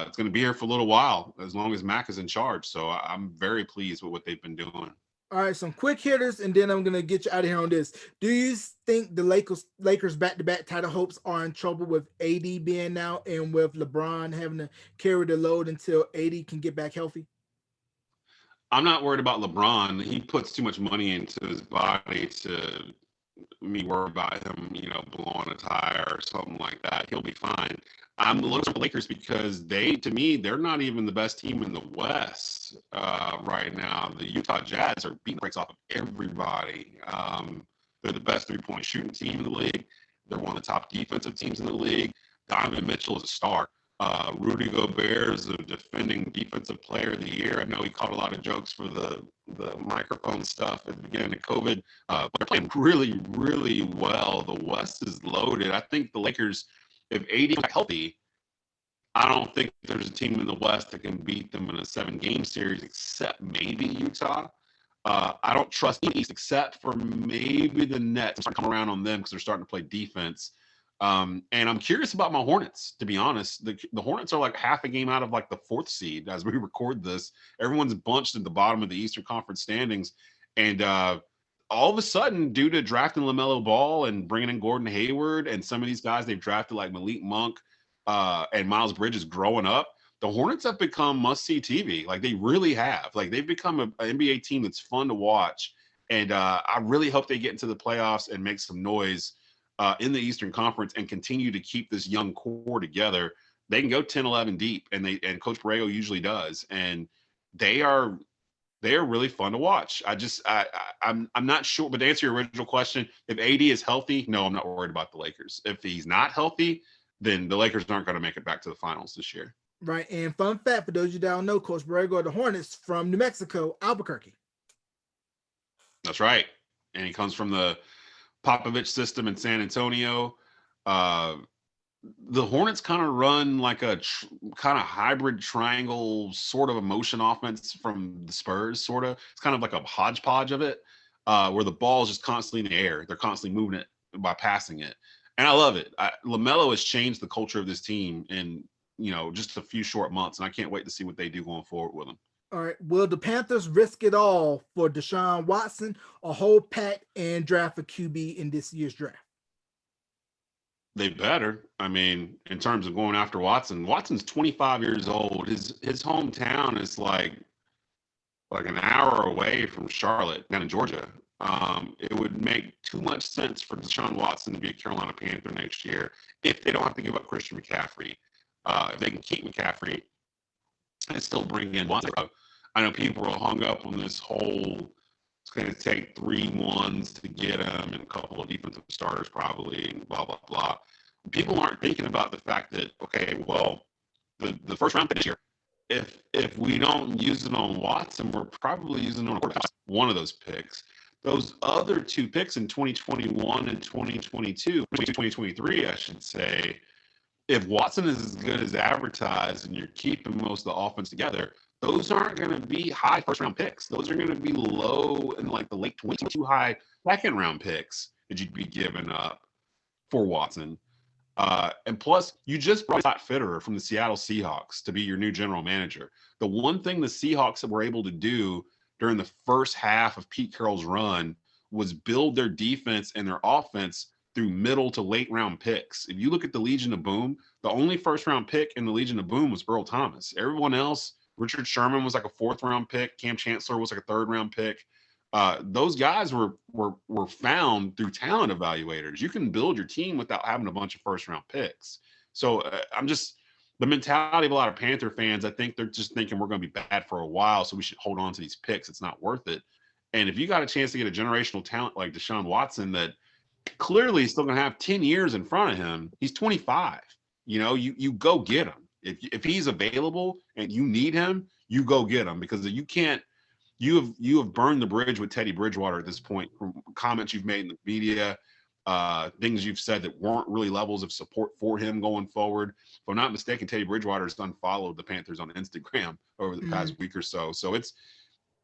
it's going to be here for a little while as long as Mac is in charge. So I'm very pleased with what they've been doing. All right, some quick hitters, and then I'm going to get you out of here on this. Do you think the Lakers back-to-back title hopes are in trouble with AD being out and with LeBron having to carry the load until AD can get back healthy? I'm not worried about LeBron. He puts too much money into his body to me worry about him, blowing a tire or something like that. He'll be fine. I'm looking for the Lakers because to me, they're not even the best team in the West right now. The Utah Jazz are beating breaks off of everybody. They're the best three-point shooting team in the league. They're one of the top defensive teams in the league. Donovan Mitchell is a star. Rudy Gobert is the defending defensive player of the year. I know he caught a lot of jokes for the microphone stuff at the beginning of COVID, but they're playing really, really well. The West is loaded. I think the Lakers, if AD is healthy, I don't think there's a team in the West that can beat them in a 7-game series except maybe Utah. I don't trust the East except for maybe the Nets. I'm starting to come around on them because they're starting to play defense. And I'm curious about my Hornets, to be honest. The Hornets are like half a game out of like the 4th seed as we record this. Everyone's bunched at the bottom of the Eastern Conference standings. And all of a sudden, due to drafting LaMelo Ball and bringing in Gordon Hayward and some of these guys they've drafted like Malik Monk and Miles Bridges growing up, the Hornets have become must-see TV. Like they really have. Like they've become an NBA team that's fun to watch. And I really hope they get into the playoffs and make some noise in the Eastern Conference and continue to keep this young core together. They can go 10-11 deep, and Coach Borrego usually does. And they are really fun to watch. I'm not sure, but to answer your original question, if AD is healthy, no, I'm not worried about the Lakers. If he's not healthy, then the Lakers aren't going to make it back to the finals this year. Right. And fun fact for those of you that don't know, Coach Borrego of the Hornets from New Mexico, Albuquerque. That's right. And he comes from the Popovich system in San Antonio. The Hornets kind of run like a kind of hybrid triangle sort of a motion offense from the Spurs, sort of. It's kind of like a hodgepodge of it, where the ball is just constantly in the air. They're constantly moving it by passing it. And I love it. LaMelo has changed the culture of this team in, just a few short months, and I can't wait to see what they do going forward with him. All right. Will the Panthers risk it all for Deshaun Watson or hold pat and draft a QB in this year's draft? They better. I mean, in terms of going after Watson, Watson's 25 years old. His hometown is like an hour away from Charlotte, down in Georgia. It would make too much sense for Deshaun Watson to be a Carolina Panther next year if they don't have to give up Christian McCaffrey. If they can keep McCaffrey and still bring in Watson. I know people are hung up on this whole, it's going to take 3 ones to get him and a couple of defensive starters probably and blah, blah, blah. People aren't thinking about the fact that, okay, well, the first round pick this year, if we don't use it on Watson, we're probably using it on one of those picks. Those other 2 picks in 2021 and 2023, I should say, if Watson is as good as advertised and you're keeping most of the offense together, those aren't going to be high first round picks. Those are going to be low in like the late 20s, too high second round picks that you'd be giving up for Watson. And plus, you just brought Scott Fitterer from the Seattle Seahawks to be your new general manager. The one thing the Seahawks were able to do during the first half of Pete Carroll's run was build their defense and their offense through middle to late round picks. If you look at the Legion of Boom, the only first round pick in the Legion of Boom was Earl Thomas. Everyone else, Richard Sherman was like a 4th round pick. Cam Chancellor was like a 3rd round pick. Those guys were found through talent evaluators. You can build your team without having a bunch of first round picks. So the mentality of a lot of Panther fans, I think they're just thinking we're going to be bad for a while, so we should hold on to these picks. It's not worth it. And if you got a chance to get a generational talent like Deshaun Watson that clearly is still going to have 10 years in front of him, he's 25. You go get him. If he's available and you need him, you go get him, because you can't. You have burned the bridge with Teddy Bridgewater at this point from comments you've made in the media, things you've said that weren't really levels of support for him going forward. If I'm not mistaken, Teddy Bridgewater has unfollowed the Panthers on Instagram over the past week or so. So it's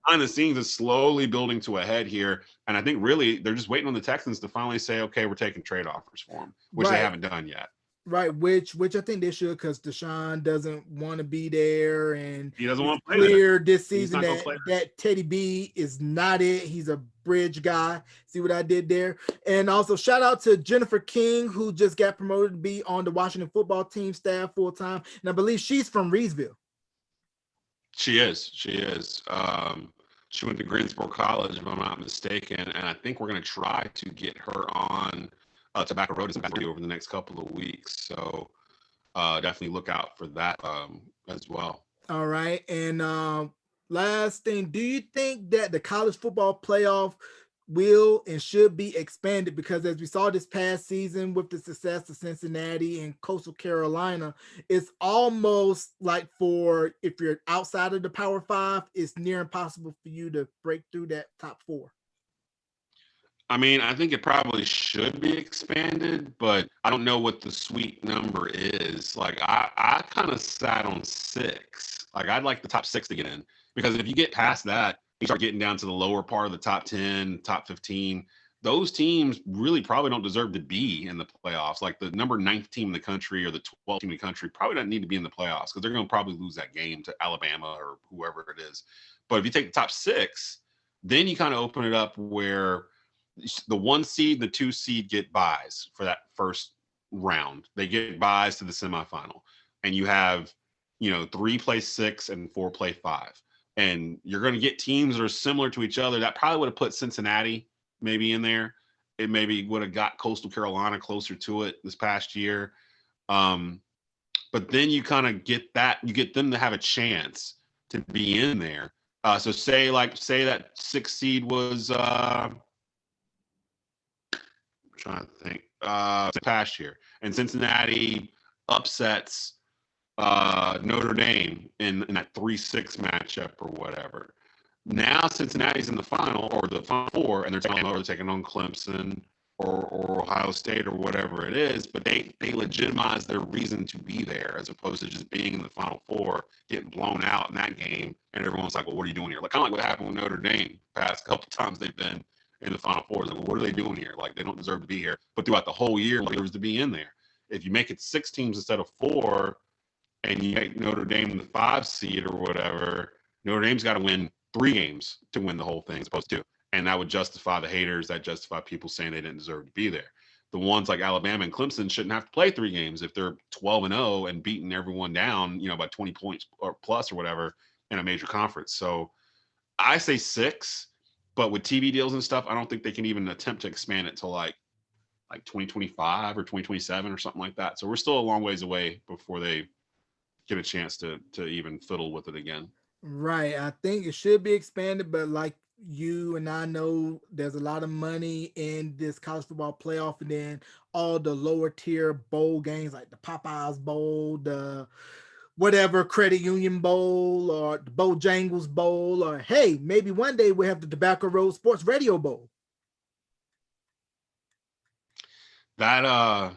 behind the scenes is slowly building to a head here. And I think really they're just waiting on the Texans to finally say, okay, we're taking trade offers for him, which they haven't done yet. Right, which I think they should, because Deshaun doesn't want to be there, and he doesn't want to play clear this season that Teddy B is not it. He's a bridge guy. See what I did there? And also shout out to Jennifer King, who just got promoted to be on the Washington football team staff full time, and I believe she's from Reedsville. She is. She went to Greensboro College, if I'm not mistaken, and I think we're going to try to get her on Tobacco Road over the next couple of weeks. So definitely look out for that as well. All right. And last thing, do you think that the college football playoff will and should be expanded? Because as we saw this past season with the success of Cincinnati and Coastal Carolina, it's almost like if you're outside of the Power 5, it's near impossible for you to break through that top 4. I mean, I think it probably should be expanded, but I don't know what the sweet number is. Like, I kind of sat on 6. Like, I'd like the top 6 to get in, because if you get past that, you start getting down to the lower part of the top 10, top 15. Those teams really probably don't deserve to be in the playoffs. Like the number 9th team in the country or the 12th team in the country probably don't need to be in the playoffs, because they're going to probably lose that game to Alabama or whoever it is. But if you take the top 6, then you kind of open it up where the 1 seed, the 2 seed get buys for that first round. They get buys to the semifinal, and you have, 3 play 6 and 4 play 5, and you're going to get teams that are similar to each other. That probably would have put Cincinnati maybe in there. It maybe would have got Coastal Carolina closer to it this past year. But then you kind of get them to have a chance to be in there. So say that 6 seed was trying to think past year, and Cincinnati upsets Notre Dame in that 3-6 matchup or whatever. Now Cincinnati's in the final, or the Final Four, and they're taking on Clemson or Ohio State or whatever it is, but they legitimize their reason to be there, as opposed to just being in the Final Four, getting blown out in that game, and everyone's like, well, what are you doing here? Like, kind of like what happened with Notre Dame past couple times they've been in the Final Four. Like, well, what are they doing here? Like, they don't deserve to be here. But throughout the whole year, they deserve to be in there. If you make it 6 teams instead of 4, and you make Notre Dame the 5 seed or whatever, Notre Dame's got to win 3 games to win the whole thing, as opposed to, and that would justify the haters. That justify people saying they didn't deserve to be there. The ones like Alabama and Clemson shouldn't have to play 3 games if they're 12-0 and beating everyone down, by 20 points or plus or whatever in a major conference. So I say 6, but with TV deals and stuff, I don't think they can even attempt to expand it to like 2025 or 2027 or something like that. So we're still a long ways away before they get a chance to even fiddle with it again. Right. I think it should be expanded, but like you and I know, there's a lot of money in this college football playoff, and then all the lower tier bowl games like the Popeyes Bowl, the whatever Credit Union Bowl, or the Bojangles Bowl, or hey, maybe one day we have the Tobacco Road Sports Radio Bowl. That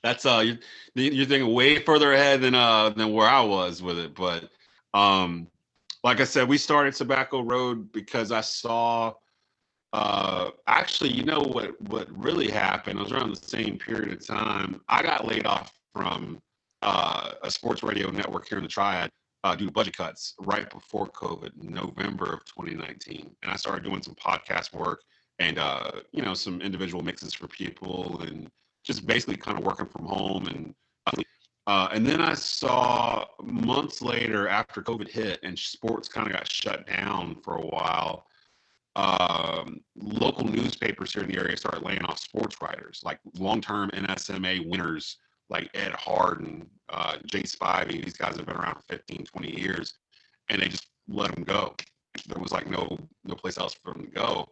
that's you're thinking way further ahead than where I was with it. But like I said, we started Tobacco Road because I saw actually, what really happened. It was around the same period of time. I got laid off from a sports radio network here in the Triad due to budget cuts right before COVID, in November of 2019, and I started doing some podcast work and some individual mixes for people, and just basically kind of working from home. And then I saw months later, after COVID hit and sports kind of got shut down for a while, local newspapers here in the area started laying off sports writers, like long-term NSMA winners like Ed Harden, Jay Spivey. These guys have been around for 15, 20 years, and they just let them go. There was like no place else for them to go.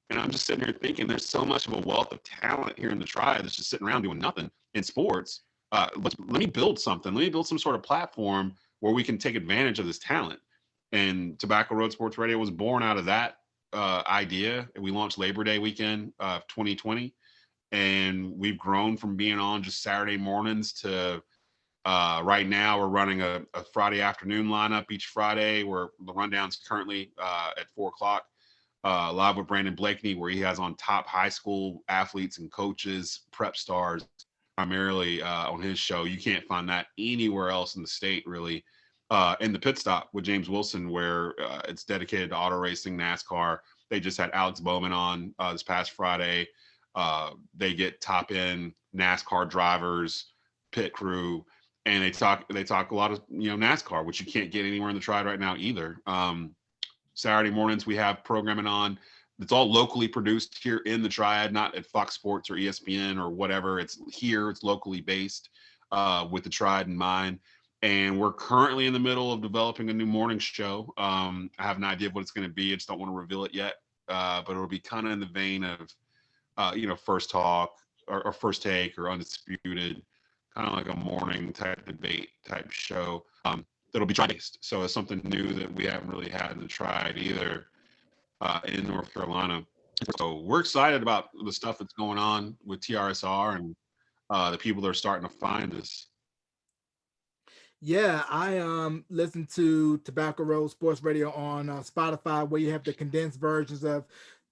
And I'm just sitting here thinking, there's so much of a wealth of talent here in the Triad that's just sitting around doing nothing in sports. Let me build something. Let me build some sort of platform where we can take advantage of this talent. And Tobacco Road Sports Radio was born out of that idea. We launched Labor Day weekend of 2020, and we've grown from being on just Saturday mornings to right now we're running a Friday afternoon lineup each Friday, where the rundown's currently at 4 o'clock. Live with Brandon Blakeney, where he has on top high school athletes and coaches, prep stars, primarily on his show. You can't find that anywhere else in the state, really. In the Pit Stop with James Wilson, where it's dedicated to auto racing, NASCAR. They just had Alex Bowman on this past Friday. They get top end NASCAR drivers, pit crew, and they talk a lot of NASCAR, which you can't get anywhere in the Triad right now either. Saturday mornings we have programming on. It's all locally produced here in the Triad, not at Fox Sports or ESPN or whatever. It's here. It's locally based with the Triad in mind. And we're currently in the middle of developing a new morning show. I have an idea of what it's going to be. I just don't want to reveal it yet. But it'll be kind of in the vein of, First Talk or First Take or Undisputed, kind of like a morning type debate type show. That'll be Triad-based. So it's something new that we haven't really had in the Triad either in North Carolina. So we're excited about the stuff that's going on with TRSR and the people that are starting to find us. Yeah, I listen to Tobacco Road Sports Radio on Spotify, where you have the condensed versions of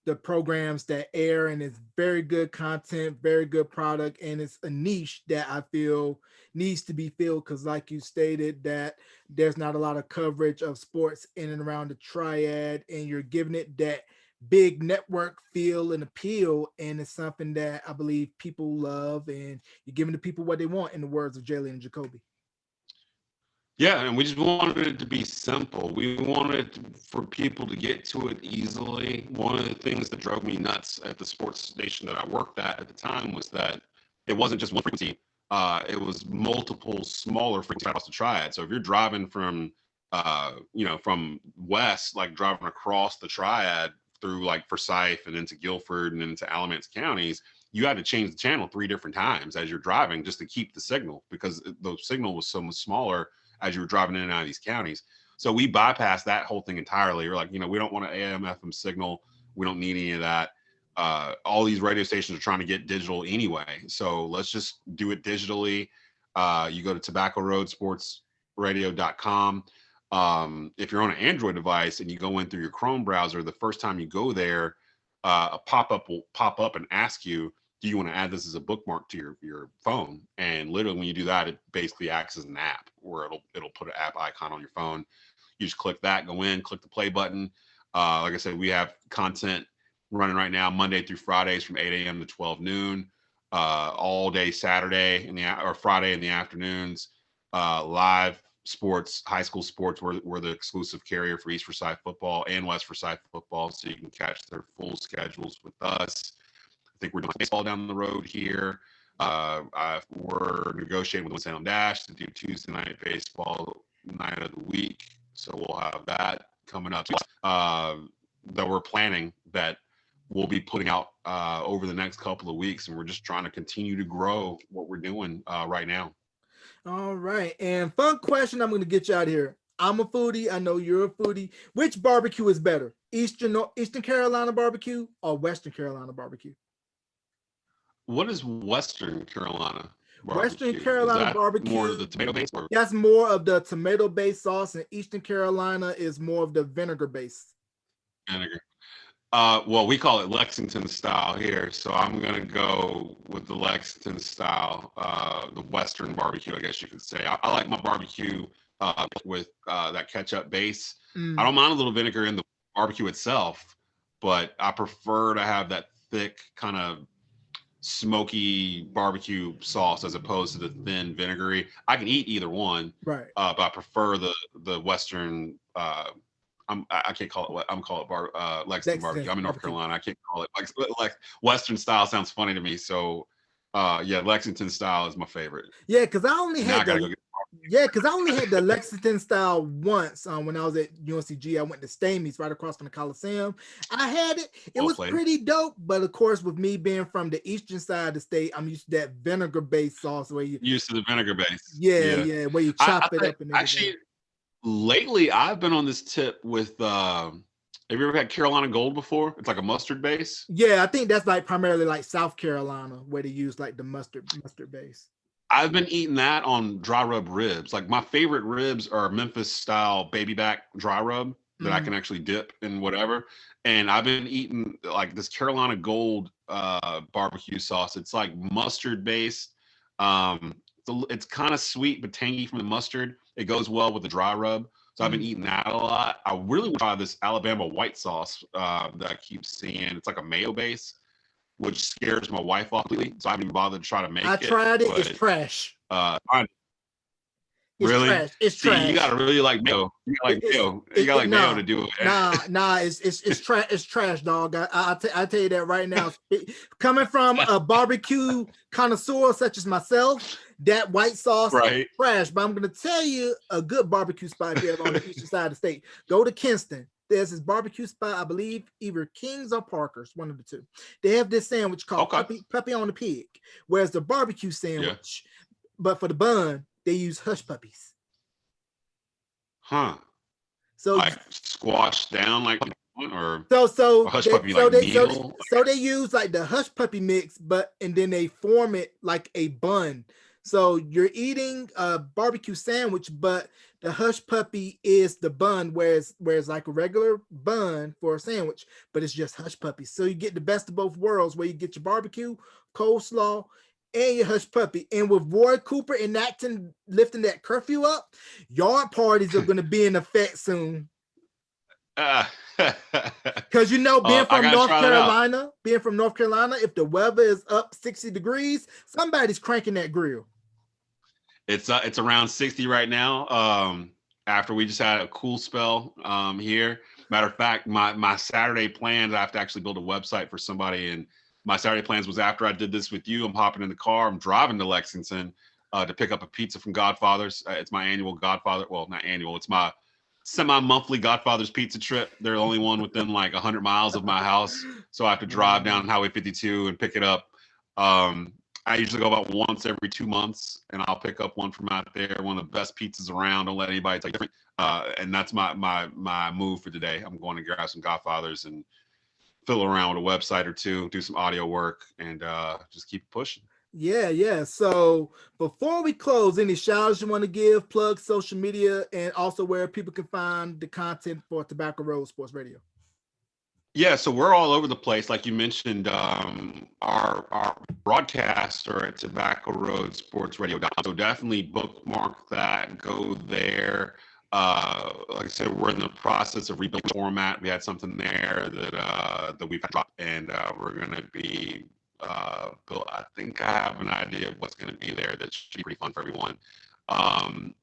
the programs that air, and it's very good content, very good product, and it's a niche that I feel needs to be filled, because like you stated, that there's not a lot of coverage of sports in and around the Triad, and you're giving it that big network feel and appeal, and it's something that I believe people love, and you're giving the people what they want, in the words of Jalen and Jacoby. Yeah, and we just wanted it to be simple. We wanted for people to get to it easily. One of the things that drove me nuts at the sports station that I worked at the time was that it wasn't just one frequency. It was multiple smaller frequencies across the Triad. So if you're driving from, from west, like driving across the Triad through like Forsyth and into Guilford and into Alamance counties, you had to change the channel 3 different times as you're driving just to keep the signal, because the signal was so much smaller as you were driving in and out of these counties. So we bypassed that whole thing entirely. We're like, we don't want an AM FM signal. We don't need any of that. All these radio stations are trying to get digital anyway. So let's just do it digitally. You go to tobaccoroadsportsradio.com. If you're on an Android device and you go in through your Chrome browser, the first time you go there, a pop-up will pop up and ask you, do you want to add this as a bookmark to your phone? And literally when you do that, it basically acts as an app where it'll put an app icon on your phone. You just click that, go in, click the play button. Like I said, we have content running right now, Monday through Fridays from 8 a.m. to 12 noon, all day Saturday or Friday in the afternoons. Live sports, high school sports. We're the exclusive carrier for East Forsyth football and West Forsyth football, so you can catch their full schedules with us. I think we're doing baseball down the road here. We're negotiating with Winston-Salem Dash to do Tuesday night baseball night of the week, so we'll have that coming up. That we're planning that we'll be putting out over the next couple of weeks, and we're just trying to continue to grow what we're doing right now. All right, and fun question. I'm going to get you out of here. I'm a foodie. I know you're a foodie. Which barbecue is better, Eastern Carolina barbecue or Western Carolina barbecue? What is Western Carolina barbecue? Western Carolina barbecue, more of the tomato based? That's more of the tomato based sauce, and Eastern Carolina is more of the vinegar based. Vinegar. Well, we call it Lexington style here, so I'm gonna go with the Lexington style, the Western barbecue, I guess you could say. I like my barbecue with that ketchup base. I don't mind a little vinegar in the barbecue itself, but I prefer to have that thick kind of smoky barbecue sauce as opposed to the thin vinegary. I can eat either one, right? But I prefer the Western. I can't call it. I'm call it Lexington barbecue. I'm in North Carolina. I can't call it like Western style. Sounds funny to me. So, yeah, Lexington style is my favorite. Yeah, because I only had the Lexington style once when I was at UNCG. I went to Stamey's right across from the Coliseum. I had it. It was pretty dope. But of course, with me being from the eastern side of the state, I'm used to that vinegar-based sauce where you used to the vinegar base. Yeah, where you chop it up and everything. Actually, lately I've been on this tip with. Have you ever had Carolina Gold before? It's like a mustard base. Yeah, I think that's like primarily like South Carolina where they use like the mustard base. I've been eating that on dry rub ribs. Like my favorite ribs are Memphis style baby back dry rub that I can actually dip in whatever. And I've been eating like this Carolina Gold barbecue sauce. It's like mustard based. It's kind of sweet but tangy from the mustard. It goes well with the dry rub. So I've been eating that a lot. I really want to try this Alabama white sauce that I keep seeing. It's like a mayo base, which scares my wife off completely. So I haven't even bothered to try to make it. I tried it. It's trash. Really? Trash. It's trash. You gotta really like mayo. You gotta like mayo to do it. It's trash. It's trash, dog. I tell you that right now. Coming from a barbecue connoisseur such as myself, that white sauce is trash. But I'm gonna tell you a good barbecue spot here on the eastern side of the state. Go to Kinston. There's this barbecue spot, I believe, either King's or Parker's, one of the two. They have this sandwich called Puppy on the Pig, whereas the barbecue sandwich, but for the bun, they use hush puppies. Huh. So like squashed down like or hush puppy so they use like the hush puppy mix, and then they form it like a bun. So you're eating a barbecue sandwich, but the hush puppy is the bun, whereas like a regular bun for a sandwich, but it's just hush puppies. So you get the best of both worlds, where you get your barbecue, coleslaw, and your hush puppy. And with Roy Cooper enacting lifting that curfew up, yard parties are going to be in effect soon. Because being from North Carolina, if the weather is up 60 degrees, somebody's cranking that grill. It's around 60 right now. After we just had a cool spell here. Matter of fact, my Saturday plans, I have to actually build a website for somebody, and my Saturday plans was after I did this with you. I'm hopping in the car. I'm driving to Lexington to pick up a pizza from Godfather's. It's my annual Godfather. Well, not annual. It's my semi-monthly Godfather's pizza trip. They're the only one within like 100 miles of my house. So I have to drive down Highway 52 and pick it up. I usually go about once every 2 months, and I'll pick up one from out there. One of the best pizzas around. Don't let anybody take it. And that's my move for today. I'm going to grab some Godfathers and fiddle around with a website or two, do some audio work, and just keep pushing. Yeah. So before we close, any shout-outs you want to give, plug social media, and also where people can find the content for Tobacco Road Sports Radio? Yeah, so we're all over the place. Like you mentioned, our broadcasts are at Tobacco Road Sports Radio. So definitely bookmark that. Go there. Like I said, we're in the process of rebuilding format. We had something there that we've dropped, and we're going to be built. I think I have an idea of what's going to be there that should be pretty fun for everyone.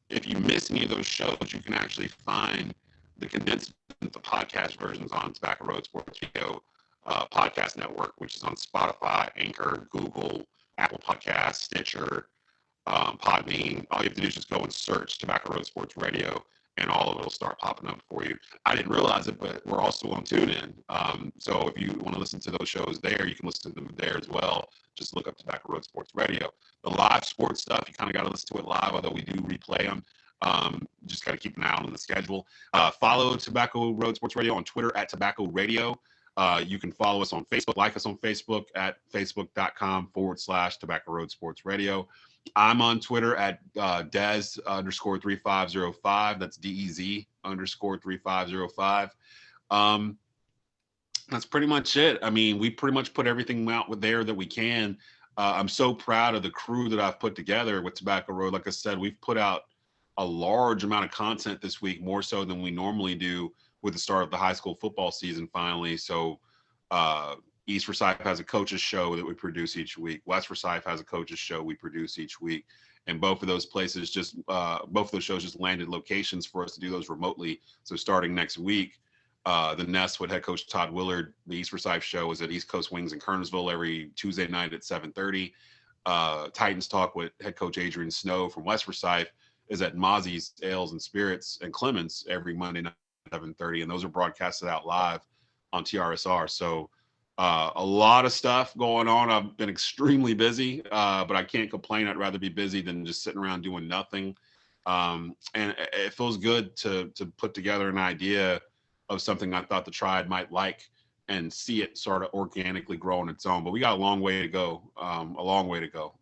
If you miss any of those shows, you can actually find the condensed, the podcast versions on Tobacco Road Sports Radio Podcast Network, which is on Spotify, Anchor, Google, Apple Podcasts, Stitcher, Podbean. All you have to do is just go and search Tobacco Road Sports Radio, and all of it will start popping up for you. I didn't realize it, but we're also on TuneIn. So if you want to listen to those shows there, you can listen to them there as well. Just look up Tobacco Road Sports Radio. The live sports stuff, you kind of got to listen to it live, although we do replay them. Just got to keep an eye on the schedule. Follow Tobacco Road Sports Radio on Twitter at Tobacco Radio. You can follow us on Facebook, like us on Facebook at facebook.com/Tobacco Road Sports Radio. I'm on Twitter at Des_3505. That's DEZ_3505. That's pretty much it. I mean, we pretty much put everything out there that we can. I'm so proud of the crew that I've put together with Tobacco Road. Like I said, we've put out a large amount of content this week, more so than we normally do with the start of the high school football season finally. So East Forsyth has a coaches show that we produce each week. West Forsyth has a coaches show we produce each week. And both of those places both of those shows just landed locations for us to do those remotely. So starting next week, the Nest with head coach Todd Willard, the East Forsyth show is at East Coast Wings in Kernersville every Tuesday night at 7:30. Titans Talk with head coach Adrian Snow from West Forsyth is at Mozzie's Ales and Spirits and Clemens every Monday night at 7:30. And those are broadcasted out live on TRSR. So a lot of stuff going on. I've been extremely busy, but I can't complain. I'd rather be busy than just sitting around doing nothing. And it feels good to put together an idea of something I thought the Triad might like and see it sort of organically grow on its own. But we got a long way to go,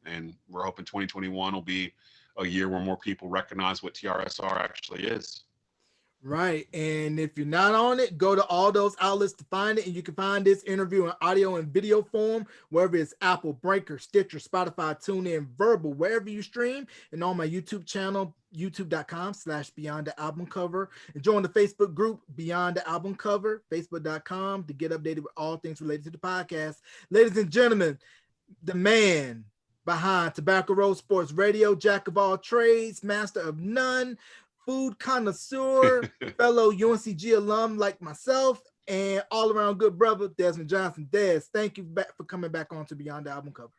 And we're hoping 2021 will be a year where more people recognize what TRSR actually is. Right. And if you're not on it, go to all those outlets to find it. And you can find this interview in audio and video form, wherever it's Apple, Breaker, Stitcher, Spotify, TuneIn, Verbal, wherever you stream, and on my YouTube channel, youtube.com/Beyond the Album Cover. And join the Facebook group, Beyond the Album Cover, facebook.com, to get updated with all things related to the podcast. Ladies and gentlemen, the man behind Tobacco Road Sports Radio, jack of all trades, master of none, food connoisseur, fellow UNCG alum like myself, and all around good brother, Desmond Johnson. Des, thank you for coming back on to Beyond the Album Cover.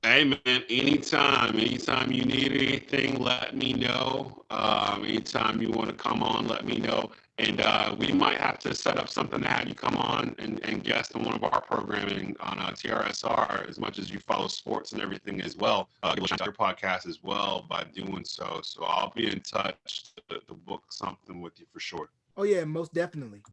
Hey man, anytime you need anything, let me know. Anytime you want to come on, let me know. And we might have to set up something to have you come on and guest on one of our programming on TRSR, as much as you follow sports and everything as well. Give a shout out to your podcast as well by doing so. So I'll be in touch to book something with you for sure. Oh yeah, most definitely.